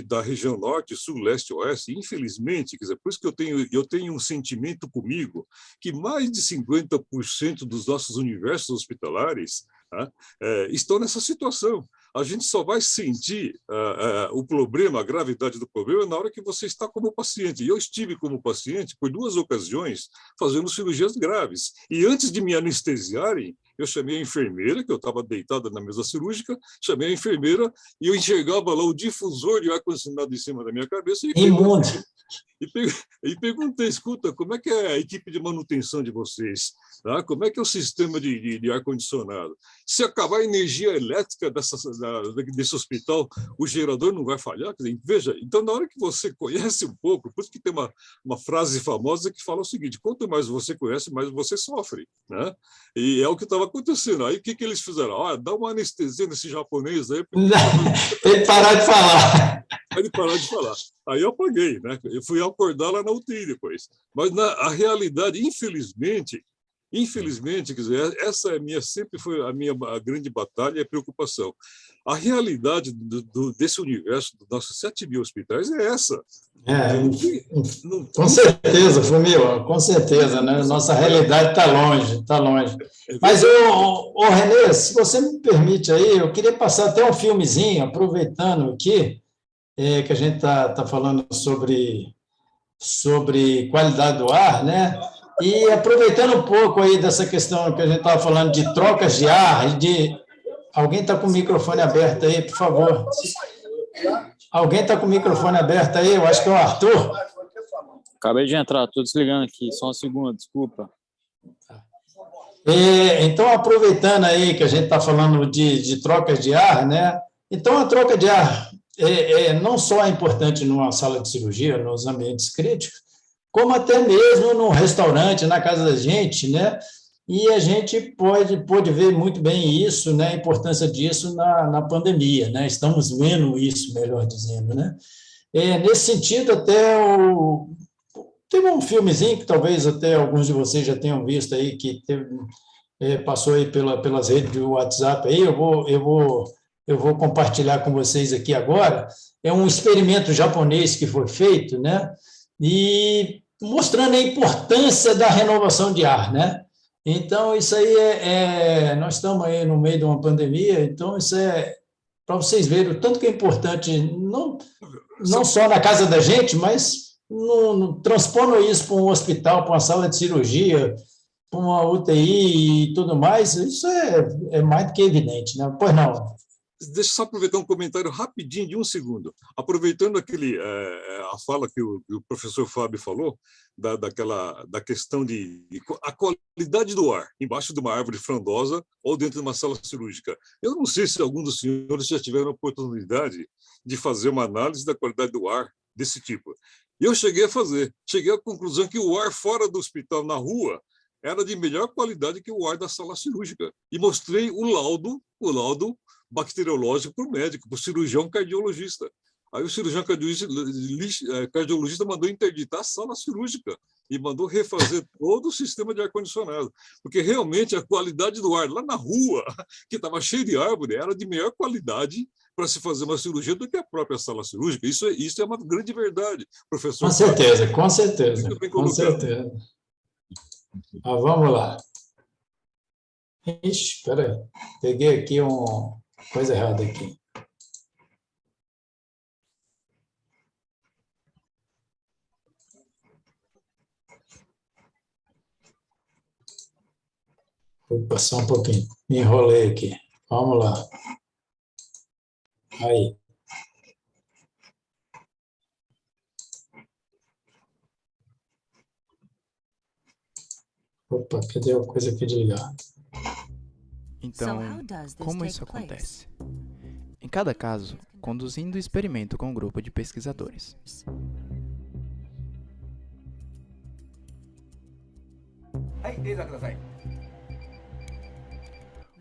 da região norte, sul, leste, oeste. Infelizmente, quer dizer, por isso que eu tenho um sentimento comigo que mais de 50% dos nossos universos hospitalares, tá, estão nessa situação. A gente só vai sentir o problema, a gravidade do problema, na hora que você está como paciente. E eu estive como paciente por 2 ocasiões fazendo cirurgias graves. E antes de me anestesiarem, eu chamei a enfermeira, que eu estava deitada na mesa cirúrgica, chamei a enfermeira e eu enxergava lá o difusor de ar-condicionado em cima da minha cabeça e perguntei, escuta, como é que é a equipe de manutenção de vocês? Tá? Como é que é o sistema de ar-condicionado? Se acabar a energia elétrica desse hospital, o gerador não vai falhar? Quer dizer, veja, então na hora que você conhece um pouco, por isso que tem uma frase famosa que fala o seguinte, quanto mais você conhece, mais você sofre. Né? E é o que estava acontecendo. Aí o que eles fizeram? Dá uma anestesia nesse japonês aí. Ele parou de falar. Ele parou de falar. Aí eu apaguei, né? Eu fui acordar lá na UTI depois. Mas a realidade, infelizmente, quer dizer, essa sempre foi a minha grande batalha e a preocupação. A realidade desse universo dos nossos 7.000 hospitais é essa. Com certeza, Fumio, com certeza, né? Nossa realidade está longe, está longe. Mas, Renê, se você me permite aí, eu queria passar até um filmezinho, aproveitando aqui, que a gente está falando sobre qualidade do ar, né? E aproveitando um pouco aí dessa questão que a gente estava falando de trocas de ar, Alguém está com o microfone aberto aí, por favor? Alguém está com o microfone aberto aí? Eu acho que é o Arthur. Acabei de entrar, estou desligando aqui, só um segundo, desculpa. Então, aproveitando aí que a gente está falando de trocas de ar, né? Então, a troca de ar não só é importante numa sala de cirurgia, nos ambientes críticos, como até mesmo no restaurante, na casa da gente, né? E a gente pode ver muito bem isso, né? A importância disso na pandemia, né? Estamos vendo isso, melhor dizendo, né? Nesse sentido, até teve um filmezinho que talvez até alguns de vocês já tenham visto aí, que passou aí pelas redes do WhatsApp aí, eu vou compartilhar com vocês aqui agora. É um experimento japonês que foi feito, né? E mostrando a importância da renovação de ar, né? Então, isso aí nós estamos aí no meio de uma pandemia, então isso para vocês verem o tanto que é importante, não só na casa da gente, mas transpondo isso para um hospital, para uma sala de cirurgia, para uma UTI e tudo mais, isso é mais do que evidente, né? Pois não. Deixa eu só aproveitar um comentário rapidinho de um segundo. Aproveitando a fala que o professor Fábio falou, da questão a qualidade do ar embaixo de uma árvore frondosa ou dentro de uma sala cirúrgica. Eu não sei se algum dos senhores já tiveram a oportunidade de fazer uma análise da qualidade do ar desse tipo. E eu cheguei à conclusão que o ar fora do hospital, na rua, era de melhor qualidade que o ar da sala cirúrgica. E mostrei o laudo bacteriológico para o médico, para o cirurgião cardiologista. Aí o cirurgião cardiologista mandou interditar a sala cirúrgica e mandou refazer todo o sistema de ar-condicionado, porque realmente a qualidade do ar lá na rua, que estava cheio de árvore, era de melhor qualidade para se fazer uma cirurgia do que a própria sala cirúrgica. Isso é uma grande verdade, professor. Com certeza, com certeza. Com certeza. Vamos lá. Ixi, espera aí. Peguei aqui uma coisa errada aqui. Vou passar um pouquinho. Me enrolei aqui. Vamos lá. Aí. Opa, cadê a coisa aqui de ligar? Então, como isso acontece? Em cada caso, conduzindo o experimento com um grupo de pesquisadores.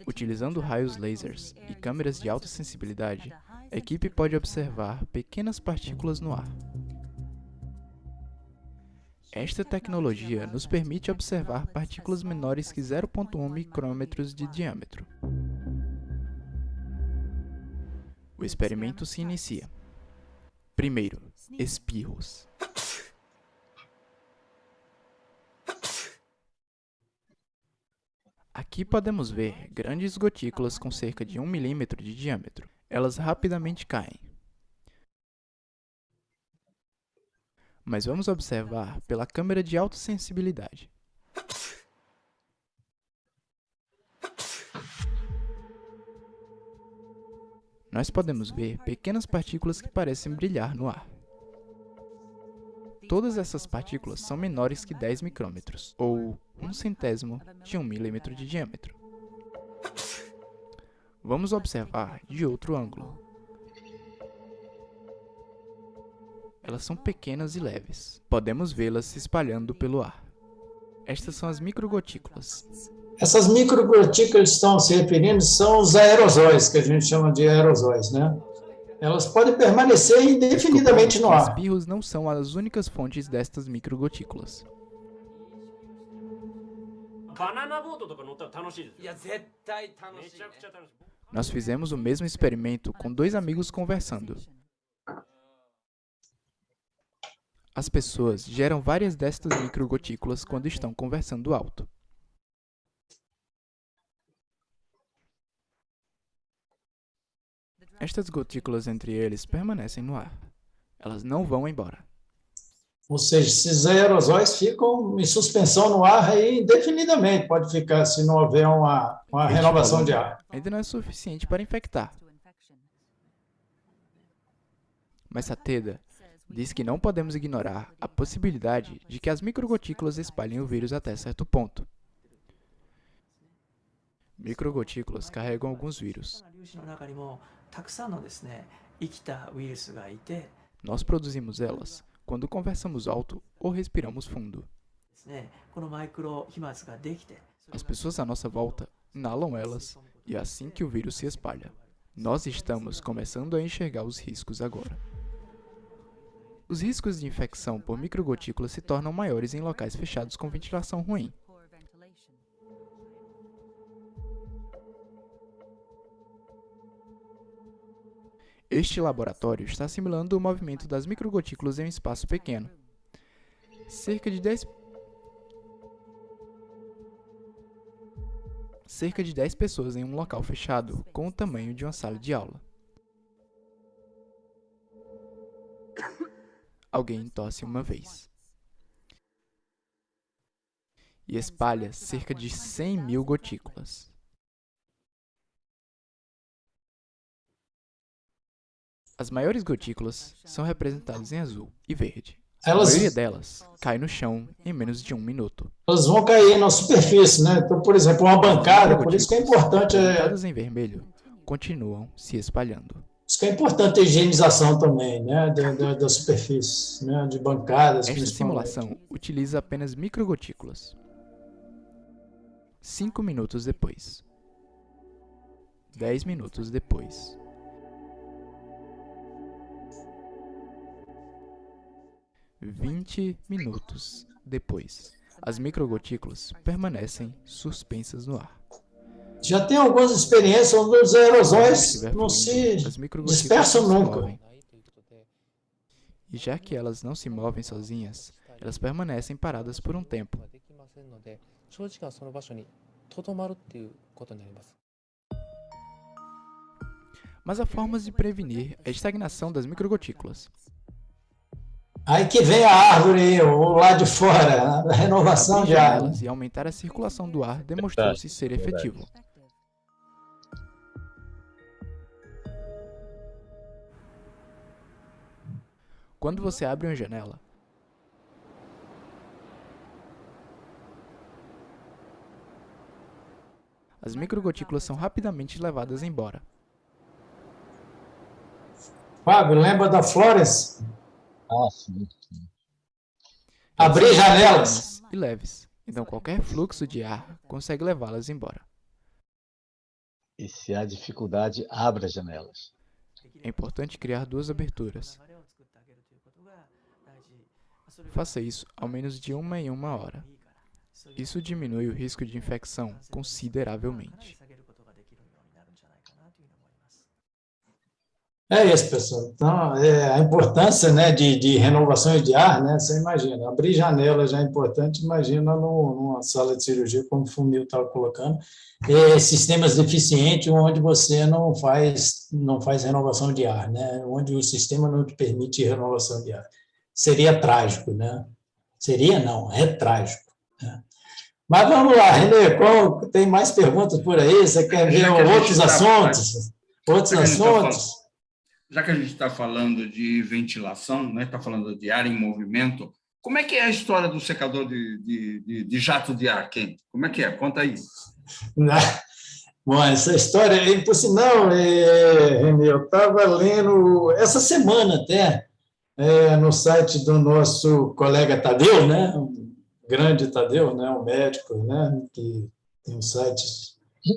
Utilizando raios lasers e câmeras de alta sensibilidade, a equipe pode observar pequenas partículas no ar. Esta tecnologia nos permite observar partículas menores que 0,1 micrômetros de diâmetro. O experimento se inicia. Primeiro, espirros. Aqui podemos ver grandes gotículas com cerca de 1 milímetro de diâmetro. Elas rapidamente caem. Mas vamos observar pela câmera de alta sensibilidade. Nós podemos ver pequenas partículas que parecem brilhar no ar. Todas essas partículas são menores que 10 micrômetros, ou 1/100º de 1 milímetro de diâmetro. Vamos observar de outro ângulo. Elas são pequenas e leves. Podemos vê-las se espalhando pelo ar. Estas são as microgotículas. Essas microgotículas que estão se referindo são os aerosóis, que a gente chama de aerosóis, né? Elas podem permanecer indefinidamente no ar. Espirros não são as únicas fontes destas microgotículas. Nós fizemos o mesmo experimento com 2 amigos conversando. As pessoas geram várias destas microgotículas quando estão conversando alto. Estas gotículas entre eles permanecem no ar. Elas não vão embora. Ou seja, esses aerosóis ficam em suspensão no ar aí indefinidamente. Pode ficar se não houver uma renovação de ar. Ainda não é suficiente para infectar. Mas Sateda diz que não podemos ignorar a possibilidade de que as microgotículas espalhem o vírus até certo ponto. Microgotículas carregam alguns vírus. Nós produzimos elas quando conversamos alto ou respiramos fundo. As pessoas à nossa volta inalam elas e é assim que o vírus se espalha. Nós estamos começando a enxergar os riscos agora. Os riscos de infecção por microgotículas se tornam maiores em locais fechados com ventilação ruim. Este laboratório está simulando o movimento das microgotículas em um espaço pequeno. Cerca de 10 pessoas em um local fechado, com o tamanho de uma sala de aula. Alguém tosse uma vez. E espalha cerca de 100.000 gotículas. As maiores gotículas são representadas em azul e verde. A maioria delas cai no chão em menos de 1 minuto. Elas vão cair na superfície, né? Então, por exemplo, uma bancada, por isso que é importante... Representadas em vermelho, continuam se espalhando. Por isso que é importante a higienização também, né? Da superfície, né? De bancadas. Esta simulação utiliza apenas microgotículas. 5 minutos depois. 10 minutos depois. 20 minutos depois. As microgotículas permanecem suspensas no ar. Já tem algumas experiências onde os aerosóis não se dispersam nunca. E já que elas não se movem sozinhas, elas permanecem paradas por um tempo. Mas há formas de prevenir a estagnação das microgotículas. Aí que vem a árvore, o lado de fora, a renovação de ar. E aumentar a circulação do ar demonstrou-se ser efetivo. Quando você abre uma janela, as microgotículas são rapidamente levadas embora. Fábio, lembra da Florence? Ah, sim. Abrir janelas. E leves, então qualquer fluxo de ar consegue levá-las embora. E se há dificuldade, abra as janelas. É importante criar 2 aberturas. Faça isso ao menos de 1 em 1 hora. Isso diminui o risco de infecção consideravelmente. É isso, pessoal. Então, a importância, né, de renovações de ar, né, você imagina, abrir janela já é importante, imagina numa sala de cirurgia, como o Fumil estava colocando, sistemas deficientes onde você não faz renovação de ar, né, onde o sistema não te permite renovação de ar. Seria trágico, né? Seria não, é trágico, né? Mas vamos lá, Renê, tem mais perguntas por aí? Você quer ver Já que a gente outros está assuntos? Outros já que a gente tá falando, assuntos? já que a gente está falando de ventilação, né? Está falando de ar em movimento, como é que é a história do secador de jato de ar quente? Como é que é? Conta aí. Bom, essa história, por sinal, Renê, eu estava lendo essa semana até, no site do nosso colega Tadeu, né? O grande Tadeu, né? Um médico, né? Que tem um site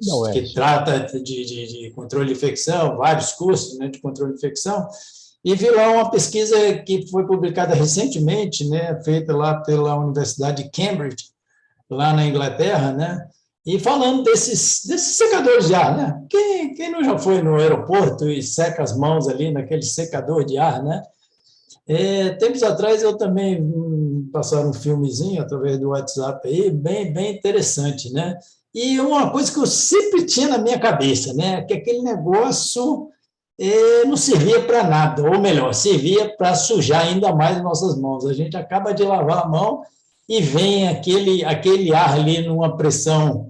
Não é. que trata de controle de infecção, vários cursos, né, de controle de infecção, e vi lá uma pesquisa que foi publicada recentemente, né, feita lá pela Universidade de Cambridge, lá na Inglaterra, né, e falando desses secadores de ar, né? Quem não já foi no aeroporto e seca as mãos ali naquele secador de ar, né? Tempos atrás eu também passaram um filmezinho através do WhatsApp aí, bem interessante, né? E uma coisa que eu sempre tinha na minha cabeça, né? Que aquele negócio não servia para nada, ou melhor, servia para sujar ainda mais as nossas mãos. A gente acaba de lavar a mão e vem aquele ar ali numa pressão.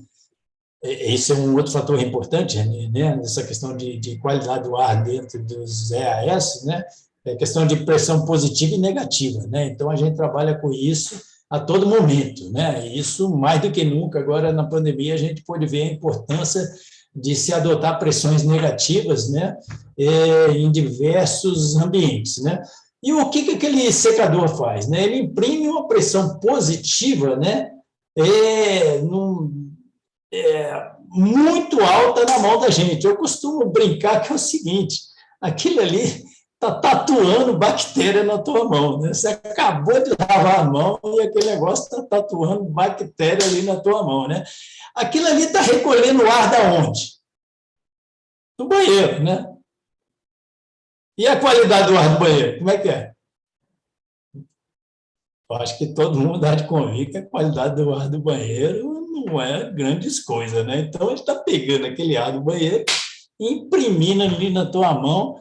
Esse é um outro fator importante, né? Nessa questão de qualidade do ar dentro dos EAS, né? É questão de pressão positiva e negativa, né? Então, a gente trabalha com isso a todo momento, né? E isso, mais do que nunca, agora na pandemia, a gente pode ver a importância de se adotar pressões negativas, né? Em diversos ambientes, né? E o que aquele secador faz, né? Ele imprime uma pressão positiva, né? Muito alta na mão da gente. Eu costumo brincar que é o seguinte, aquilo ali está tatuando bactéria na tua mão, né? Você acabou de lavar a mão e aquele negócio está tatuando bactéria ali na tua mão, né? Aquilo ali está recolhendo o ar da onde? Do banheiro, né? E a qualidade do ar do banheiro, como é que é? Eu acho que todo mundo há de convir que a qualidade do ar do banheiro não é grandes coisas, né? Então, a gente está pegando aquele ar do banheiro e imprimindo ali na tua mão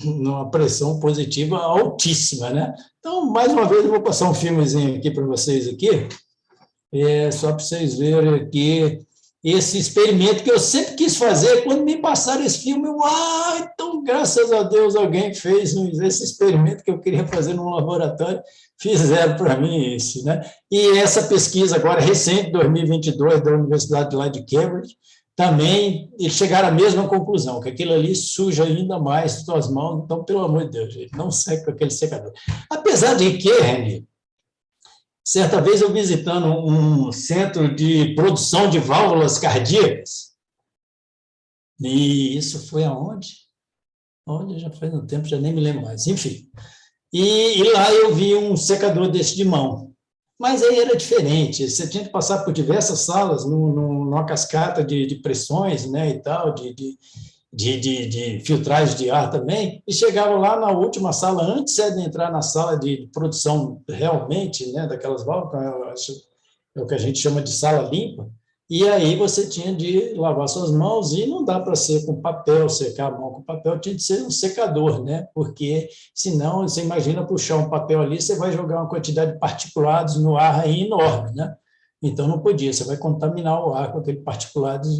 numa pressão positiva altíssima, né? Então, mais uma vez, eu vou passar um filmezinho aqui para vocês aqui, só para vocês verem aqui esse experimento que eu sempre quis fazer. Quando me passaram esse filme, então, graças a Deus, alguém fez esse experimento que eu queria fazer no laboratório, fizeram para mim isso, né? E essa pesquisa agora, recente, 2022, da Universidade lá de Cambridge, também eles chegaram à mesma conclusão, que aquilo ali suja ainda mais as suas mãos. Então, pelo amor de Deus, gente, não seca aquele secador. Apesar de que, René, certa vez eu visitando um centro de produção de válvulas cardíacas, e isso foi aonde? Onde já faz um tempo, já nem me lembro mais, enfim. E lá eu vi um secador desse de mão. Mas aí era diferente, você tinha que passar por diversas salas, numa cascata de pressões, né, e tal, de filtragem de ar também, e chegava lá na última sala, antes de entrar na sala de produção realmente, né, daquelas válvulas, é o que a gente chama de sala limpa, e aí você tinha de lavar suas mãos, e não dá para ser com papel, secar a mão com papel, tinha de ser um secador, né? Porque senão, você imagina puxar um papel ali, você vai jogar uma quantidade de particulados no ar aí enorme, né? Então não podia, você vai contaminar o ar com aquele particulados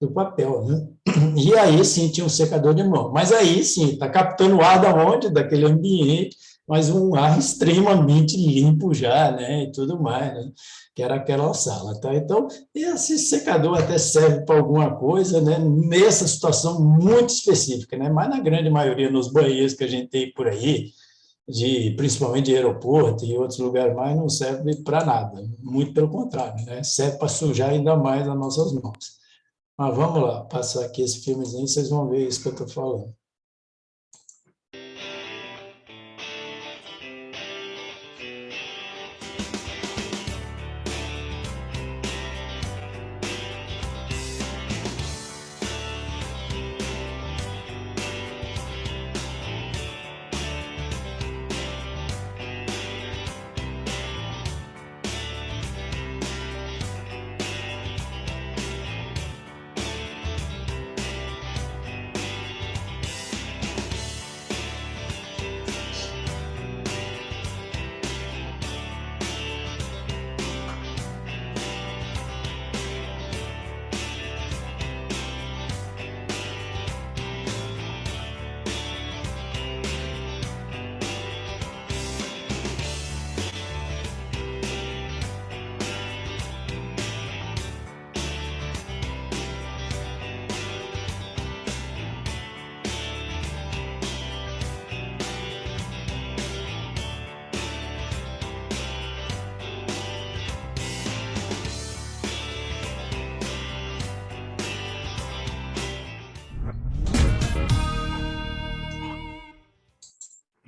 do papel, né? E aí sim tinha um secador de mão, mas aí sim, está captando o ar da onde? Daquele ambiente, mas um ar extremamente limpo já, né? E tudo mais, né? Que era aquela sala, tá? Então, esse secador até serve para alguma coisa, né? Nessa situação muito específica, né? Mas na grande maioria, nos banheiros que a gente tem por aí, principalmente de aeroporto e outros lugares mais, não serve para nada, muito pelo contrário, né? Serve para sujar ainda mais as nossas mãos. Mas vamos lá, passar aqui esse filmezinho, vocês vão ver isso que eu estou falando.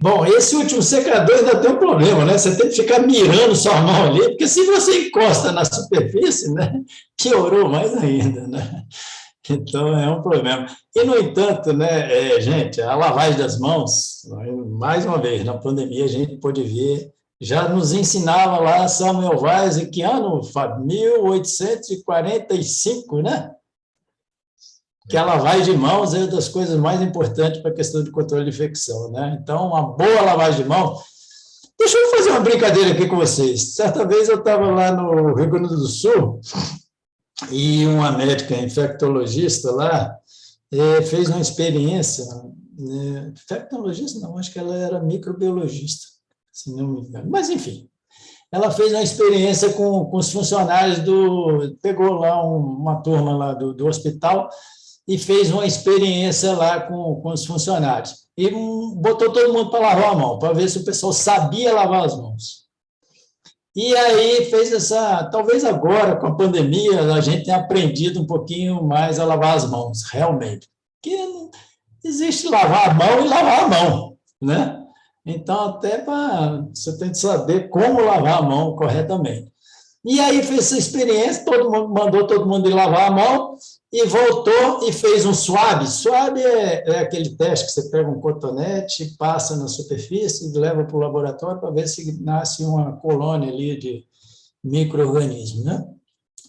Bom, esse último secador ainda tem um problema, né? Você tem que ficar mirando sua mão ali, porque se você encosta na superfície, né, piorou mais ainda, né? Então, é um problema. E, no entanto, né, gente, a lavagem das mãos, mais uma vez, na pandemia, a gente pôde ver, já nos ensinava lá Samuel Weiss, em que ano, Fábio? 1845, né? Que a lavagem de mãos é uma das coisas mais importantes para a questão de controle de infecção, né? Então, uma boa lavagem de mãos. Deixa eu fazer uma brincadeira aqui com vocês. Certa vez eu estava lá no Rio Grande do Sul e uma médica infectologista lá fez uma experiência. Infectologista, não, acho que ela era microbiologista, se não me engano. Mas, enfim, ela fez uma experiência com os funcionários pegou lá uma turma lá do hospital e fez uma experiência lá com os funcionários. E botou todo mundo para lavar a mão, para ver se o pessoal sabia lavar as mãos. E aí fez talvez agora, com a pandemia, a gente tenha aprendido um pouquinho mais a lavar as mãos, realmente. Porque existe lavar a mão e lavar a mão, né? Então, até você tem que saber como lavar a mão corretamente. E aí fez essa experiência, mandou todo mundo ir lavar a mão e voltou e fez um swab. Swab é aquele teste que você pega um cotonete, passa na superfície e leva para o laboratório para ver se nasce uma colônia ali de micro-organismos, né?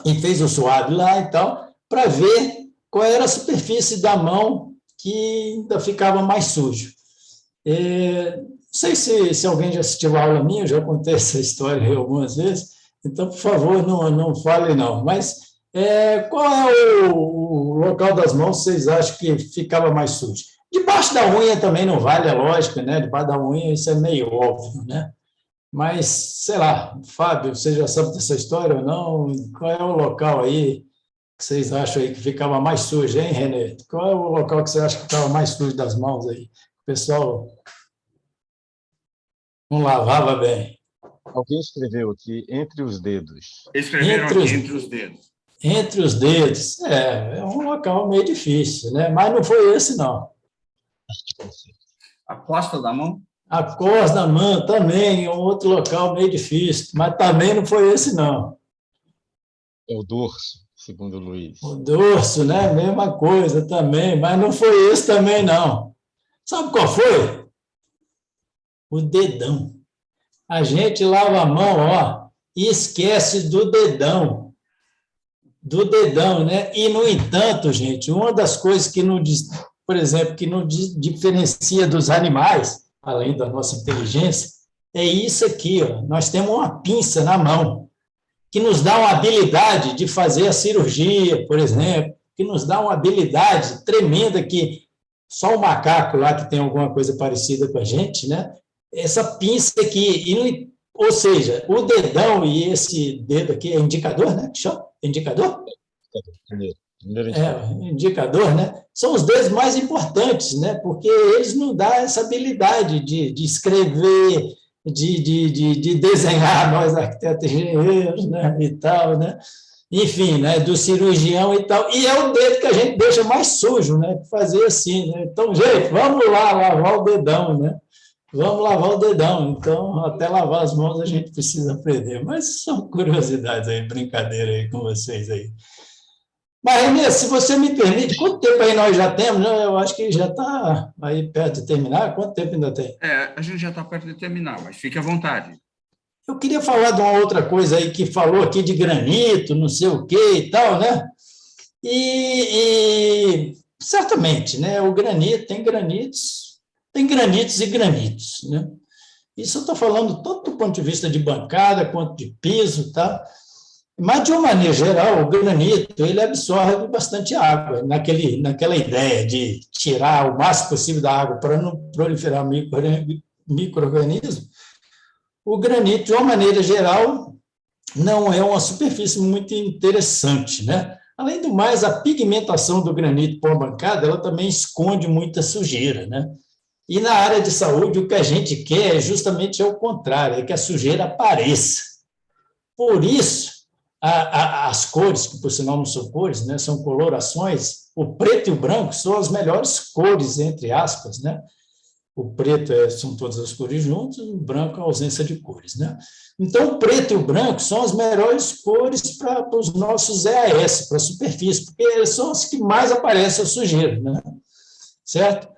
E fez o swab lá e tal, para ver qual era a superfície da mão que ainda ficava mais sujo. Não sei se alguém já assistiu a aula minha, eu já contei essa história algumas vezes, então, por favor, não fale não. Mas qual é o local das mãos que vocês acham que ficava mais sujo? Debaixo da unha também não vale a lógica, né? Debaixo da unha isso é meio óbvio, né? Mas, sei lá, Fábio, você já sabe dessa história ou não? Qual é o local aí que vocês acham aí que ficava mais sujo, hein, Renê? Qual é o local que você acha que ficava mais sujo das mãos aí? O pessoal não lavava bem. Alguém escreveu aqui entre os dedos. Escreveram aqui entre os dedos. Entre os dedos. É um local meio difícil, né? Mas não foi esse, não. A costa da mão? A costa da mão também, é um outro local meio difícil, mas também não foi esse, não. É o dorso, segundo o Luiz. O dorso, né? Mesma coisa também, mas não foi esse também, não. Sabe qual foi? O dedão. A gente lava a mão, ó, e esquece do dedão. Do dedão, né? E, no entanto, gente, uma das coisas que por exemplo, que nos diferencia dos animais, além da nossa inteligência, é isso aqui, ó. Nós temos uma pinça na mão, que nos dá uma habilidade de fazer a cirurgia, por exemplo, que nos dá uma habilidade tremenda que só o macaco lá que tem alguma coisa parecida com a gente, né? Essa pinça aqui, ou seja, o dedão e esse dedo aqui é indicador, né? Que chama? Indicador? Indicador, né? São os dedos mais importantes, né? Porque eles nos dão essa habilidade de escrever, de desenhar, nós arquitetos engenheiros, né? E tal, né? Enfim, né? Do cirurgião e tal. E é o dedo que a gente deixa mais sujo, né? Fazer assim, né? Então, gente, vamos lá lavar o dedão, né? Vamos lavar o dedão. Então, até lavar as mãos a gente precisa aprender. Mas são curiosidades aí, brincadeira aí com vocês aí. Mas, Renê, se você me permite, quanto tempo aí nós já temos? Eu acho que já está aí perto de terminar. Quanto tempo ainda tem? A gente já está perto de terminar, mas fique à vontade. Eu queria falar de uma outra coisa aí que falou aqui de granito, não sei o quê e tal, né? E certamente, né? O granito, tem granitos e granitos, né? Isso eu estou falando tanto do ponto de vista de bancada quanto de piso, tá? Mas, de uma maneira geral, o granito ele absorve bastante água, naquela ideia de tirar o máximo possível da água para não proliferar micro-organismos. O granito, de uma maneira geral, não é uma superfície muito interessante, né? Além do mais, a pigmentação do granito por bancada, ela também esconde muita sujeira, né? E na área de saúde, o que a gente quer é justamente o contrário, é que a sujeira apareça. Por isso, as cores, que por sinal não são cores, né, são colorações, o preto e o branco são as melhores cores, entre aspas, né? O preto são todas as cores juntas, o branco é a ausência de cores, né? Então, o preto e o branco são as melhores cores para os nossos EAS, para a superfície, porque são as que mais aparecem a sujeira, né? Certo?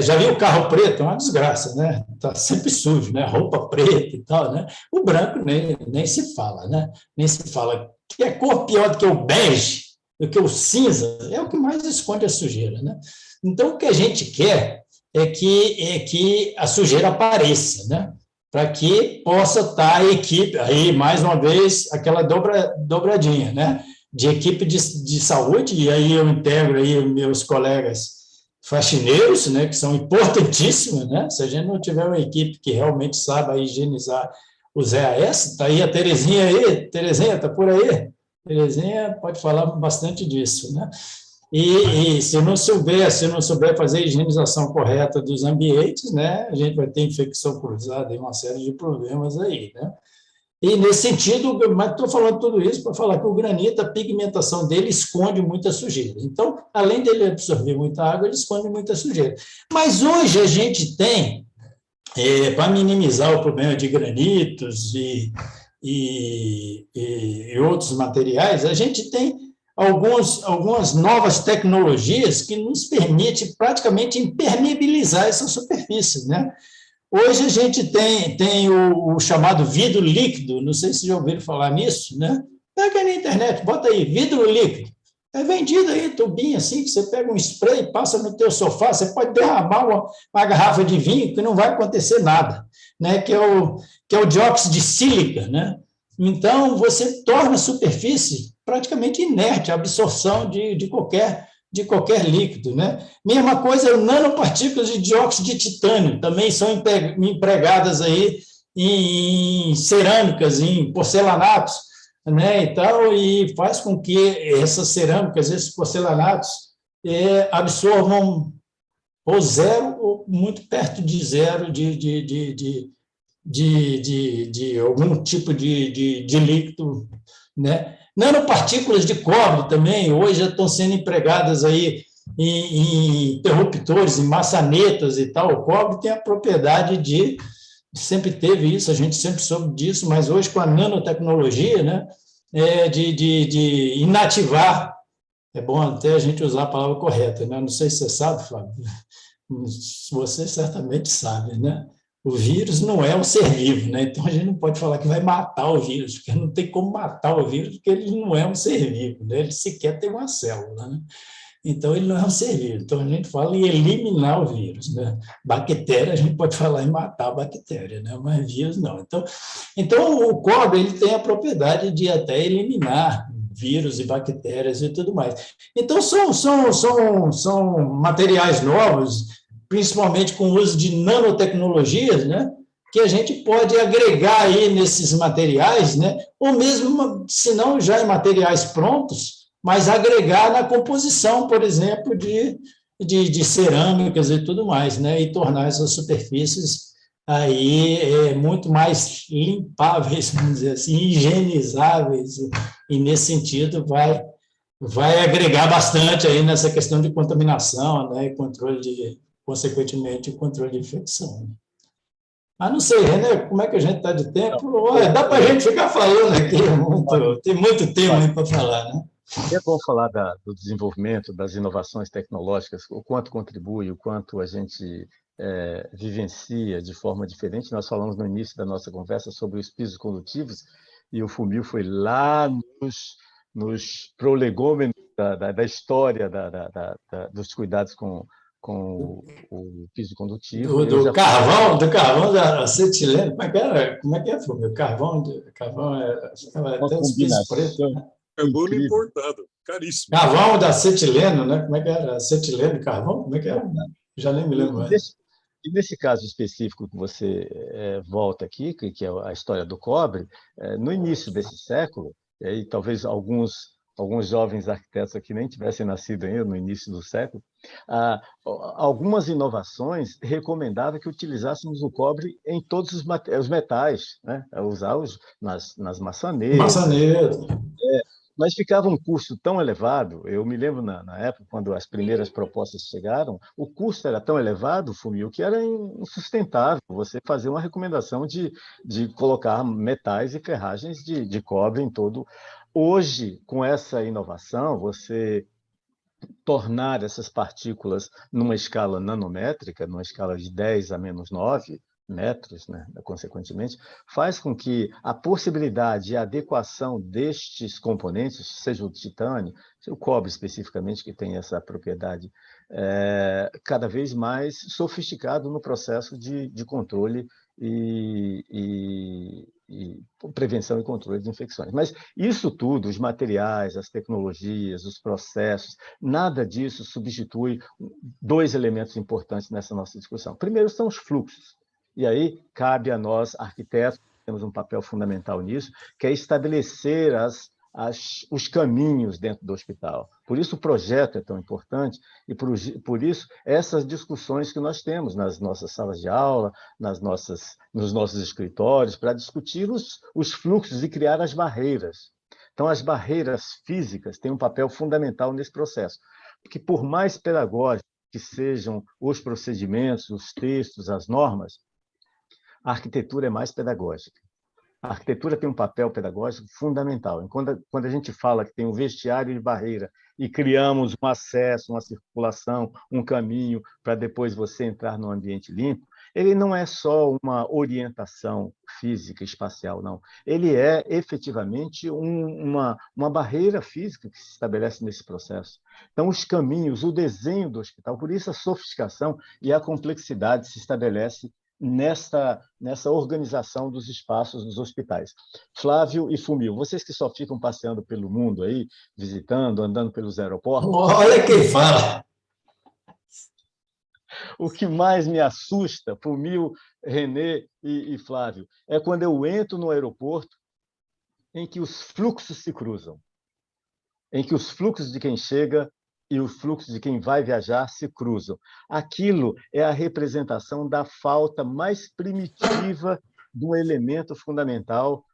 Já viu o carro preto? É uma desgraça, né? Está sempre sujo, né? Roupa preta e tal, né? O branco nem se fala, né? Nem se fala. Que é cor pior do que o bege, do que o cinza, é o que mais esconde a sujeira, né? Então, o que a gente quer é que a sujeira apareça, né? Para que possa estar a equipe, aí, mais uma vez, aquela dobradinha, né? De equipe de saúde, e aí eu integro aí meus colegas faxineiros, né, que são importantíssimos, né? Se a gente não tiver uma equipe que realmente saiba higienizar os EAS, está aí a Terezinha aí, Terezinha, está por aí? Terezinha pode falar bastante disso, né? E se não souber fazer a higienização correta dos ambientes, né, a gente vai ter infecção cruzada e uma série de problemas aí, né? E, nesse sentido, mas estou falando tudo isso para falar que o granito, a pigmentação dele esconde muita sujeira. Então, além dele absorver muita água, ele esconde muita sujeira. Mas hoje a gente tem, para minimizar o problema de granitos e outros materiais, a gente tem algumas novas tecnologias que nos permitem praticamente impermeabilizar essa superfície, né? Hoje a gente tem o chamado vidro líquido, não sei se já ouviram falar nisso, né? Pega aí na internet, bota aí, vidro líquido. É vendido aí, tubinho assim, que você pega um spray, passa no teu sofá, você pode derramar uma garrafa de vinho que não vai acontecer nada, né? Que é o dióxido de sílica, né? Então, você torna a superfície praticamente inerte, a absorção de qualquer líquido, né? Mesma coisa, nanopartículas de dióxido de titânio também são empregadas aí em cerâmicas, em porcelanatos, né? E faz com que essas cerâmicas, esses porcelanatos, absorvam ou zero ou muito perto de zero de algum tipo de líquido, né? Nanopartículas de cobre também, hoje já estão sendo empregadas aí em interruptores, em maçanetas e tal. O cobre tem a propriedade sempre teve isso, a gente sempre soube disso, mas hoje com a nanotecnologia, né, de inativar, é bom até a gente usar a palavra correta, né? Não sei se você sabe, Flávio, você certamente sabe, né? O vírus não é um ser vivo, né? Então a gente não pode falar que vai matar o vírus, porque não tem como matar o vírus, porque ele não é um ser vivo, né? Ele sequer tem uma célula, né? Então ele não é um ser vivo. Então a gente fala em eliminar o vírus, né? Bactéria, a gente pode falar em matar a bactéria, né? Mas vírus não. Então o cobre ele tem a propriedade de até eliminar vírus e bactérias e tudo mais. Então são materiais novos, principalmente com o uso de nanotecnologias, né, que a gente pode agregar aí nesses materiais, né, ou mesmo, se não já em materiais prontos, mas agregar na composição, por exemplo, de cerâmicas e tudo mais, né, e tornar essas superfícies aí muito mais limpáveis, vamos dizer assim, higienizáveis, e nesse sentido vai agregar bastante aí nessa questão de contaminação, né, e consequentemente, o controle de infecção. Não sei, René, como é que a gente está de tempo? Olha, dá para a gente ficar falando aqui, tem muito tema aí para falar, né? É bom falar do desenvolvimento, das inovações tecnológicas, o quanto contribui, o quanto a gente vivencia de forma diferente. Nós falamos no início da nossa conversa sobre os pisos condutivos, e o funil foi lá nos prolegômenos da história dos cuidados com o piso condutivo. Do carvão da acetileno, como é que é, Fúvio? Carvão até os pisos pretos, né? Carbono importado, caríssimo. Carvão da acetileno, né? Como é que era? Acetileno e carvão? Como é que era? Já nem me lembro mais. E nesse caso específico que você volta aqui, que é a história do cobre, no início desse século, e talvez alguns jovens arquitetos aqui nem tivessem nascido ainda no início do século, algumas inovações recomendavam que utilizássemos o cobre em todos os metais, né? Usar nas maçanetas. Mas ficava um custo tão elevado, eu me lembro na época, quando as primeiras propostas chegaram, o custo era tão elevado, Fumio, que era insustentável você fazer uma recomendação de colocar metais e ferragens de cobre em todo. Hoje, com essa inovação, você tornar essas partículas numa escala nanométrica, numa escala de 10 a menos 9 metros, né, consequentemente, faz com que a possibilidade e a adequação destes componentes, seja o titânio, seja o cobre especificamente, que tem essa propriedade, cada vez mais sofisticado no processo de controle e prevenção e controle de infecções. Mas isso tudo, os materiais, as tecnologias, os processos, nada disso substitui dois elementos importantes nessa nossa discussão. Primeiro são os fluxos. E aí cabe a nós, arquitetos, temos um papel fundamental nisso, que é estabelecer os caminhos dentro do hospital. Por isso o projeto é tão importante e por isso essas discussões que nós temos nas nossas salas de aula, nos nossos escritórios, para discutir os fluxos e criar as barreiras. Então, as barreiras físicas têm um papel fundamental nesse processo, porque por mais pedagógicos que sejam os procedimentos, os textos, as normas, a arquitetura é mais pedagógica. A arquitetura tem um papel pedagógico fundamental. Quando a gente fala que tem um vestiário de barreira e criamos um acesso, uma circulação, um caminho para depois você entrar no ambiente limpo, ele não é só uma orientação física, espacial, não. Ele é efetivamente uma barreira física que se estabelece nesse processo. Então, os caminhos, o desenho do hospital, por isso a sofisticação e a complexidade se estabelece nessa organização dos espaços dos hospitais. Flávio e Fumio, vocês que só ficam passeando pelo mundo aí, visitando, andando pelos aeroportos. Olha quem fala! O que mais me assusta, Fumio, Renê e Flávio, é quando eu entro no aeroporto em que os fluxos se cruzam, em que os fluxos de quem chega e os fluxos de quem vai viajar se cruzam. Aquilo é a representação da falta mais primitiva de um elemento fundamental,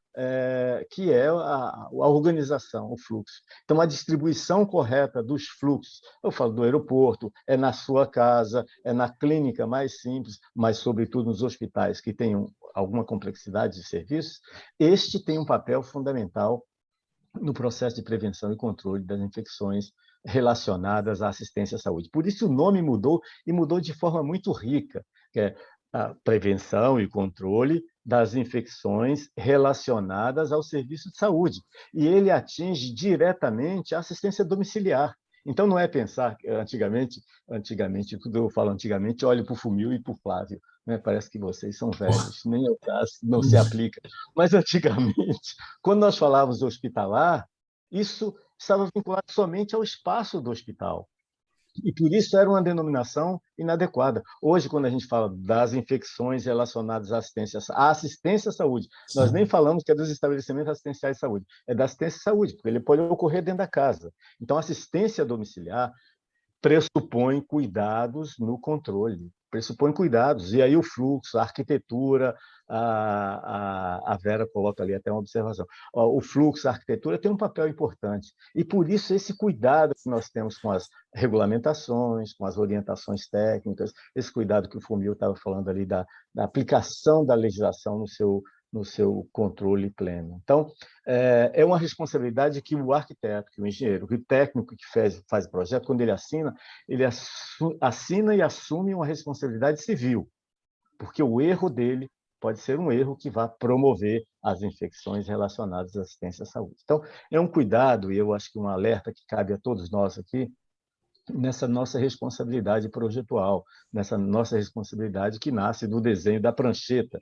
que é a organização, o fluxo. Então, a distribuição correta dos fluxos, eu falo do aeroporto, é na sua casa, é na clínica mais simples, mas, sobretudo, nos hospitais que tenham alguma complexidade de serviços, este tem um papel fundamental no processo de prevenção e controle das infecções relacionadas à assistência à saúde. Por isso o nome mudou, e mudou de forma muito rica, que é a prevenção e controle das infecções relacionadas ao serviço de saúde. E ele atinge diretamente a assistência domiciliar. Então, não é pensar, antigamente, tudo eu falo antigamente, olho para o Fumio e para o Flávio, né? Parece que vocês são velhos, nem é o caso, não se aplica. Mas, antigamente, quando nós falávamos hospitalar, isso estava vinculado somente ao espaço do hospital. E por isso era uma denominação inadequada. Hoje, quando a gente fala das infecções relacionadas à assistência à saúde, nós nem falamos que é dos estabelecimentos assistenciais de saúde, é da assistência à saúde, porque ele pode ocorrer dentro da casa. Então, assistência domiciliar pressupõe cuidados no controle, pressupõe cuidados. E aí o fluxo, a arquitetura, a Vera coloca ali até uma observação. O fluxo, a arquitetura tem um papel importante. E por isso esse cuidado que nós temos com as regulamentações, com as orientações técnicas, esse cuidado que o Fumio estava falando ali da aplicação da legislação no seu controle pleno. Então, é uma responsabilidade que o arquiteto, que o engenheiro, que o técnico que faz o projeto, quando ele assina e assume uma responsabilidade civil, porque o erro dele pode ser um erro que vai promover as infecções relacionadas à assistência à saúde. Então, é um cuidado, e eu acho que um alerta que cabe a todos nós aqui, nessa nossa responsabilidade projetual, nessa nossa responsabilidade que nasce do desenho da prancheta,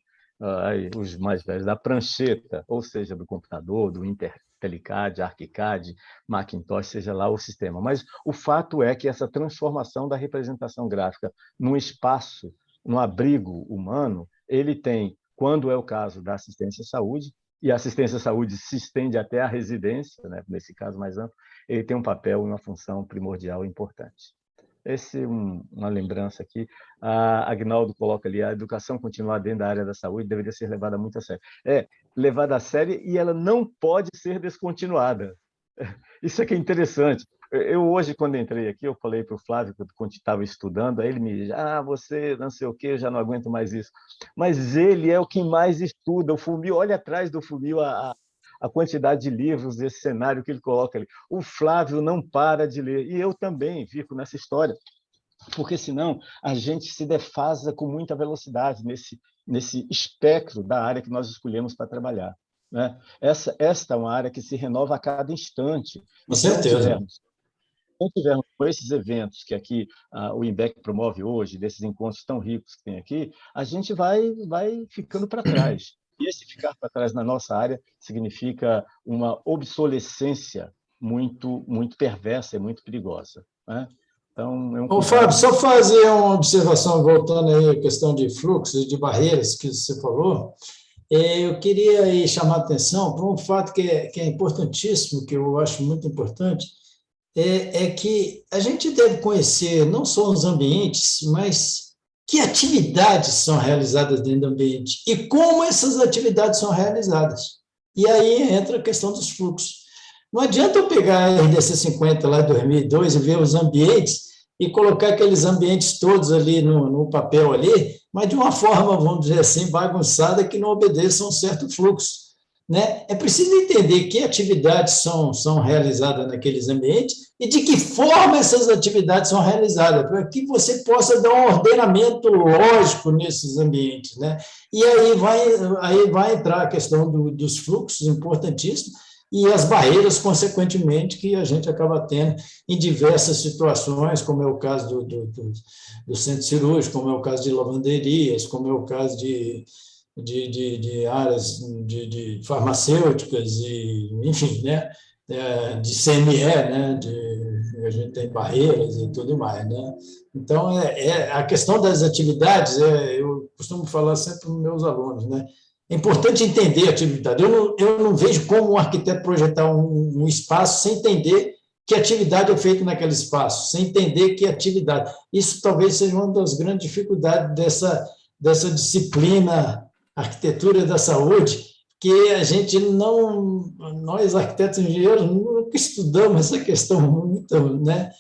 os mais velhos, da prancheta, ou seja, do computador, do IntelliCAD, ArchiCAD, Macintosh, seja lá o sistema. Mas o fato é que essa transformação da representação gráfica num espaço, num abrigo humano, ele tem, quando é o caso da assistência à saúde, e a assistência à saúde se estende até a residência, né, nesse caso mais amplo, ele tem um papel e uma função primordial e importante. Essa é uma lembrança aqui. A Agnaldo coloca ali, a educação continuar dentro da área da saúde deveria ser levada muito a sério. Levada a sério e ela não pode ser descontinuada. Isso é que é interessante. Eu hoje, quando entrei aqui, eu falei para o Flávio, quando estava estudando, aí ele me disse, você não sei o quê, eu já não aguento mais isso. Mas ele é o que mais estuda. O Fumio, olha atrás do Fumio a quantidade de livros, esse cenário que ele coloca ali. O Flávio não para de ler, e eu também fico nessa história, porque senão a gente se defasa com muita velocidade nesse espectro da área que nós escolhemos para trabalhar, né? Esta é uma área que se renova a cada instante. Com certeza. Se tivermos com esses eventos que aqui o INDEC promove hoje, desses encontros tão ricos que tem aqui, a gente vai ficando para trás. E esse ficar para trás na nossa área significa uma obsolescência muito, muito perversa e muito perigosa, né? Então, Ô, Fábio, só fazer uma observação, voltando aí à questão de fluxos, de barreiras que você falou. Eu queria aí chamar a atenção para um fato que é importantíssimo, que eu acho muito importante, é que a gente deve conhecer não só os ambientes, mas que atividades são realizadas dentro do ambiente e como essas atividades são realizadas. E aí entra a questão dos fluxos. Não adianta eu pegar a RDC 50 lá de 2002 e ver os ambientes e colocar aqueles ambientes todos ali no papel ali, mas de uma forma, vamos dizer assim, bagunçada, que não obedeça a um certo fluxo, né? É preciso entender que atividades são realizadas naqueles ambientes e de que forma essas atividades são realizadas, para que você possa dar um ordenamento lógico nesses ambientes, né? E aí vai entrar a questão dos fluxos, importantíssimo, e as barreiras, consequentemente, que a gente acaba tendo em diversas situações, como é o caso do centro cirúrgico, como é o caso de lavanderias, como é o caso de áreas de farmacêuticas, e, enfim, né? De CME, né? A gente tem barreiras e tudo mais, né? Então, a questão das atividades, eu costumo falar sempre para os meus alunos, né? É importante entender a atividade. Eu não vejo como um arquiteto projetar um espaço sem entender que atividade é feita naquele espaço, sem entender que atividade. Isso talvez seja uma das grandes dificuldades dessa disciplina Arquitetura da Saúde, que a gente nós arquitetos e engenheiros, nunca estudamos essa questão muito, né?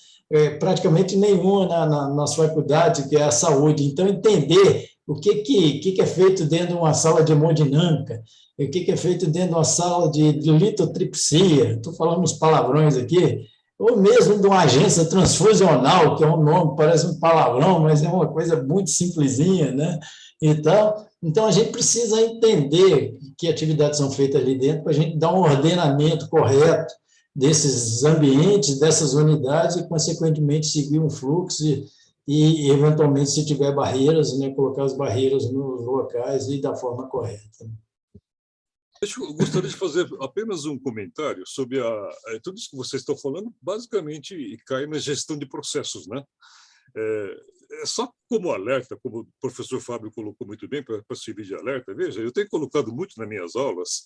Praticamente nenhuma na nossa faculdade, que é a saúde. Então, entender o que é feito dentro de uma sala de hemodinâmica, o que é feito dentro de uma sala de litotripsia, estou falando uns palavrões aqui, ou mesmo de uma agência transfusional, que é um nome, parece um palavrão, mas é uma coisa muito simplesinha, né? Então a gente precisa entender que atividades são feitas ali dentro para a gente dar um ordenamento correto desses ambientes, dessas unidades e, consequentemente, seguir um fluxo e eventualmente, se tiver barreiras, né, colocar as barreiras nos locais e da forma correta. Eu gostaria de fazer apenas um comentário sobre tudo isso que vocês estão falando, basicamente cai na gestão de processos, né? Só como alerta, como o professor Fábio colocou muito bem para servir de alerta, veja, eu tenho colocado muito nas minhas aulas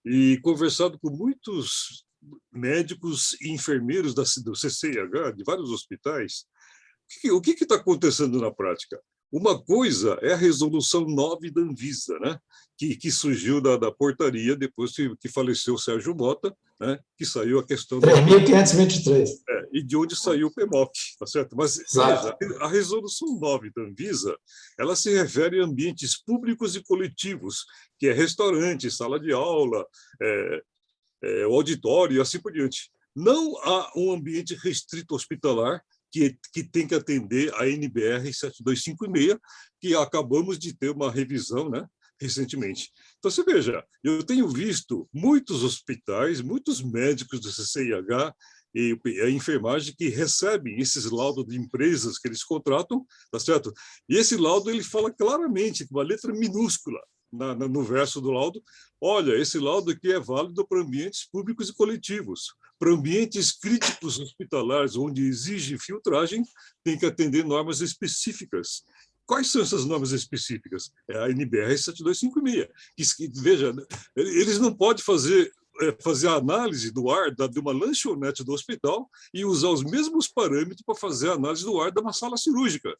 e conversado com muitos médicos e enfermeiros do CCIH, de vários hospitais. O que está acontecendo na prática? Uma coisa é a resolução 9 da Anvisa, né? que surgiu da portaria depois que faleceu o Sérgio Mota, né? Que saiu a questão... 3.523. E de onde saiu o PMOC, tá certo? Mas veja, a resolução 9 da Anvisa, ela se refere a ambientes públicos e coletivos, que é restaurante, sala de aula, o auditório e assim por diante. Não há um ambiente restrito hospitalar que tem que atender a NBR 7256, que acabamos de ter uma revisão, né, recentemente. Então, você veja, eu tenho visto muitos hospitais, muitos médicos do CCIH e a enfermagem que recebem esses laudos de empresas que eles contratam, tá certo? E esse laudo ele fala claramente, com uma letra minúscula, no verso do laudo, olha, esse laudo aqui é válido para ambientes públicos e coletivos. Para ambientes críticos hospitalares, onde exige filtragem, tem que atender normas específicas. Quais são essas normas específicas? É a NBR 7256. Veja, eles não podem fazer a análise do ar de uma lanchonete do hospital e usar os mesmos parâmetros para fazer a análise do ar de uma sala cirúrgica.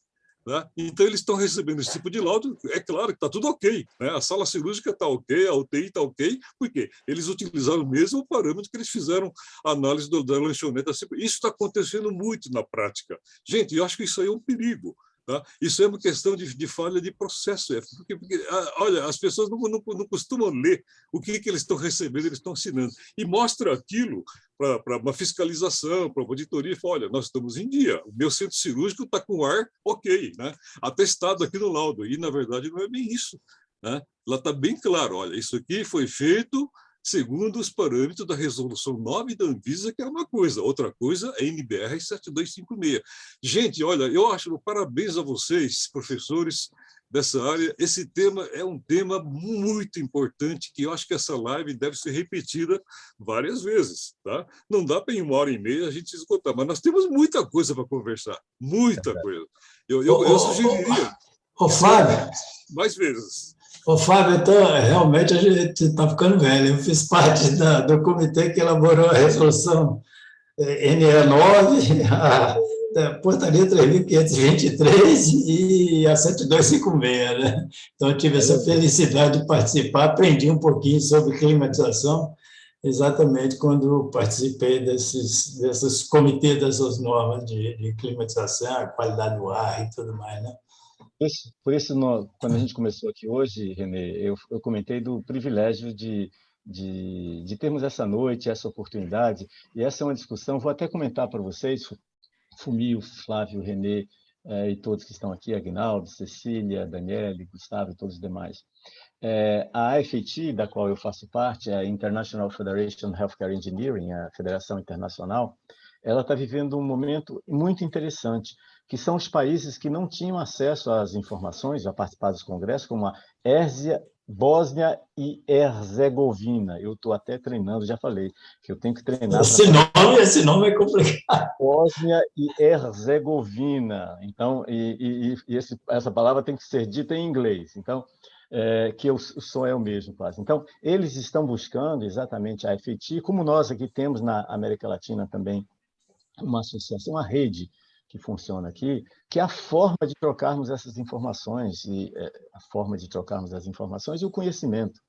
né? Então, eles estão recebendo esse tipo de laudo, é claro que está tudo ok, né? A sala cirúrgica está ok, a UTI está ok, porque eles utilizaram o mesmo parâmetro que eles fizeram a análise da lanchoneta. Isso está acontecendo muito na prática. Gente, eu acho que isso aí é um perigo. Tá? Isso é uma questão de falha de processo. Porque, olha, as pessoas não costumam ler o que eles estão recebendo, eles estão assinando. E mostra aquilo para uma fiscalização, para uma auditoria, e fala, olha, nós estamos em dia, o meu centro cirúrgico está com ar ok, né? Atestado aqui no laudo. E, na verdade, não é bem isso. Né? Lá está bem claro, olha, isso aqui foi feito segundo os parâmetros da Resolução 9 da Anvisa, que é uma coisa. Outra coisa é NBR 7256. Gente, olha, eu acho parabéns a vocês, professores dessa área. Esse tema é um tema muito importante, que eu acho que essa live deve ser repetida várias vezes. Tá? Não dá para em 1h30 a gente esgotar, mas nós temos muita coisa para conversar, muita coisa. Eu sugeriria Ô, Flávio, mais vezes. Ô, Fábio, então, realmente a gente está ficando velho. Eu fiz parte do comitê que elaborou a resolução NE9, a portaria 3.523 e a 7256, né? Então, eu tive essa felicidade de participar, aprendi um pouquinho sobre climatização, exatamente quando participei desses comitês, dessas normas de climatização, a qualidade do ar e tudo mais, né? Quando a gente começou aqui hoje, Renê, eu comentei do privilégio de termos essa noite, essa oportunidade, e essa é uma discussão, vou até comentar para vocês, Fumio, Flávio, Renê, e todos que estão aqui, Aguinaldo, Cecília, Daniele, Gustavo e todos os demais. A AFET, da qual eu faço parte, a International Federation of Healthcare Engineering, a Federação Internacional, ela está vivendo um momento muito interessante, que são os países que não tinham acesso às informações, a participar dos congressos, como a Bósnia e Herzegovina. Eu estou até treinando, já falei, que eu tenho que treinar. Esse nome é complicado. Bósnia e Herzegovina. Então, essa palavra tem que ser dita em inglês. Então, que o som é o mesmo quase. Então, eles estão buscando exatamente a AFET, como nós aqui temos na América Latina também uma associação, uma rede que funciona aqui, que é a forma de trocarmos essas informações, a forma de trocarmos as informações e o conhecimento.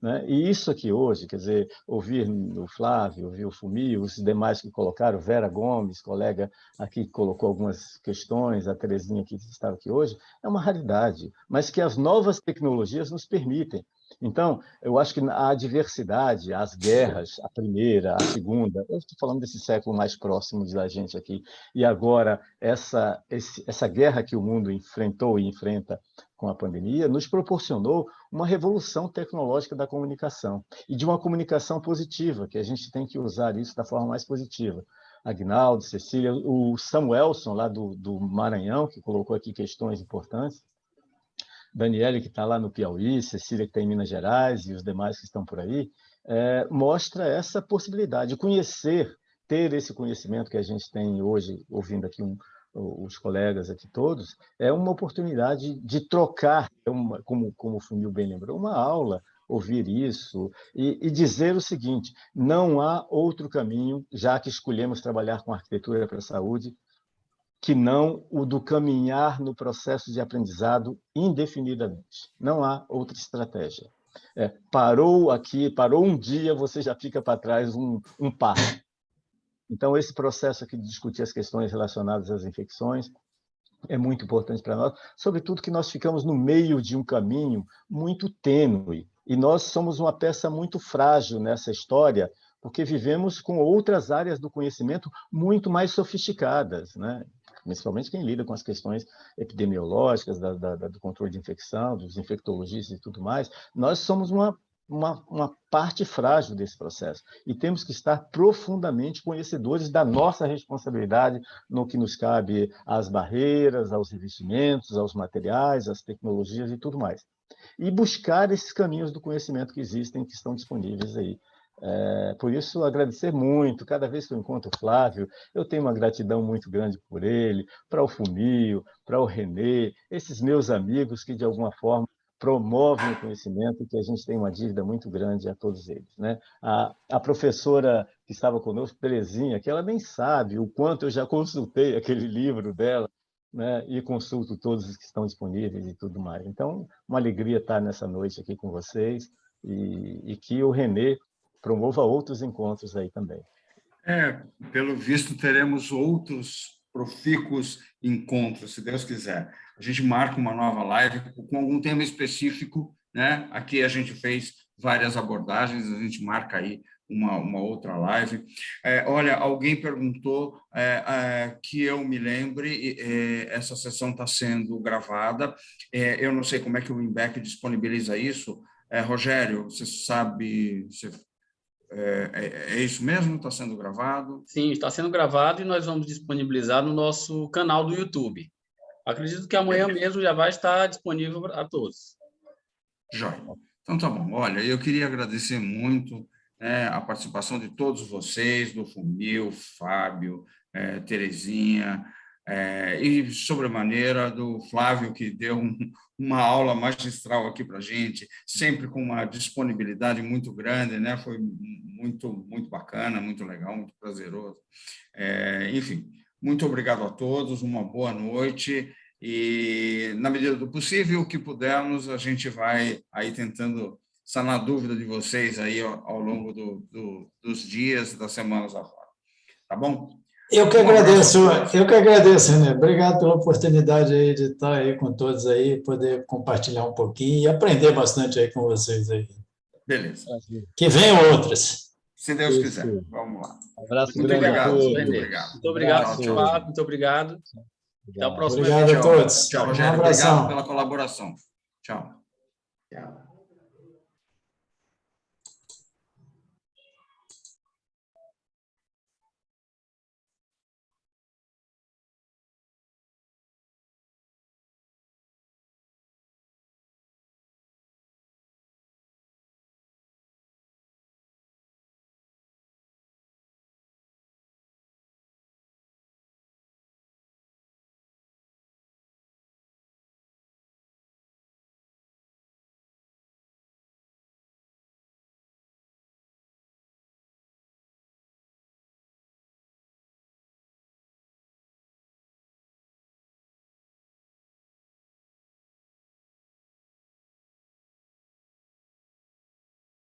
Né? E isso aqui hoje, quer dizer, ouvir o Flávio, ouvir o Fumio, os demais que colocaram, Vera Gomes, colega aqui que colocou algumas questões, a Terezinha que estava aqui hoje, é uma raridade, mas que as novas tecnologias nos permitem. Então, eu acho que a diversidade, as guerras, a primeira, a segunda, eu estou falando desse século mais próximo da gente aqui, e agora essa guerra que o mundo enfrentou e enfrenta com a pandemia, nos proporcionou uma revolução tecnológica da comunicação, e de uma comunicação positiva, que a gente tem que usar isso da forma mais positiva. Aguinaldo, Cecília, o Samuelson, lá do Maranhão, que colocou aqui questões importantes, Daniele, que está lá no Piauí, Cecília, que está em Minas Gerais, e os demais que estão por aí, mostra essa possibilidade de conhecer, ter esse conhecimento que a gente tem hoje, ouvindo aqui os colegas aqui todos, é uma oportunidade de trocar, como o Funil bem lembrou, uma aula, ouvir isso e dizer o seguinte: não há outro caminho, já que escolhemos trabalhar com arquitetura para a saúde, que não o do caminhar no processo de aprendizado indefinidamente. Não há outra estratégia. Parou um dia, você já fica para trás um passo. Então, esse processo aqui de discutir as questões relacionadas às infecções é muito importante para nós, sobretudo que nós ficamos no meio de um caminho muito tênue, e nós somos uma peça muito frágil nessa história, porque vivemos com outras áreas do conhecimento muito mais sofisticadas, né? Principalmente quem lida com as questões epidemiológicas, do controle de infecção, dos infectologistas e tudo mais. Nós somos uma parte frágil desse processo e temos que estar profundamente conhecedores da nossa responsabilidade no que nos cabe às barreiras, aos revestimentos, aos materiais, às tecnologias e tudo mais. E buscar esses caminhos do conhecimento que existem, que estão disponíveis aí. Por isso, agradecer muito. Cada vez que eu encontro o Flávio, eu tenho uma gratidão muito grande por ele, para o Fumio, para o Renê, esses meus amigos que, de alguma forma, promovem o conhecimento e que a gente tem uma dívida muito grande a todos eles. Né? A professora que estava conosco, Terezinha, que ela nem sabe o quanto eu já consultei aquele livro dela, né, e consulto todos os que estão disponíveis e tudo mais. Então, uma alegria estar nessa noite aqui com vocês e que o Renê promova outros encontros aí também. Pelo visto, teremos outros profícuos encontros, se Deus quiser. A gente marca uma nova live com algum tema específico, né? Aqui a gente fez várias abordagens, a gente marca aí uma outra live. Olha, alguém perguntou que eu me lembre, essa sessão está sendo gravada, eu não sei como é que o INBEC disponibiliza isso. Rogério, você sabe... É isso mesmo? Está sendo gravado? Sim, está sendo gravado e nós vamos disponibilizar no nosso canal do YouTube. Acredito que amanhã mesmo já vai estar disponível a todos. Jóia. Então, tá bom. Olha, eu queria agradecer muito a participação de todos vocês, do Fumil, Fábio, Terezinha, e, sobremaneira, do Flávio, que deu uma aula magistral aqui para a gente, sempre com uma disponibilidade muito grande, né? Foi muito, muito bacana, muito legal, muito prazeroso. Enfim, muito obrigado a todos, uma boa noite, e, na medida do possível, o que pudermos, a gente vai aí tentando sanar a dúvida de vocês aí ao longo dos dias, das semanas afora. Tá bom? Eu que agradeço, René. Obrigado pela oportunidade aí de estar aí com todos aí, poder compartilhar um pouquinho e aprender bastante aí com vocês aí. Beleza. Que venham outras. Se Deus quiser. Vamos lá. Um abraço Muito grande obrigado. a todos. Muito obrigado. Muito obrigado, Tchau, Fábio. Muito obrigado. Até a próxima. Obrigado a todos. Tchau, Um Rogério. abração. Obrigado pela colaboração. Tchau. Tchau.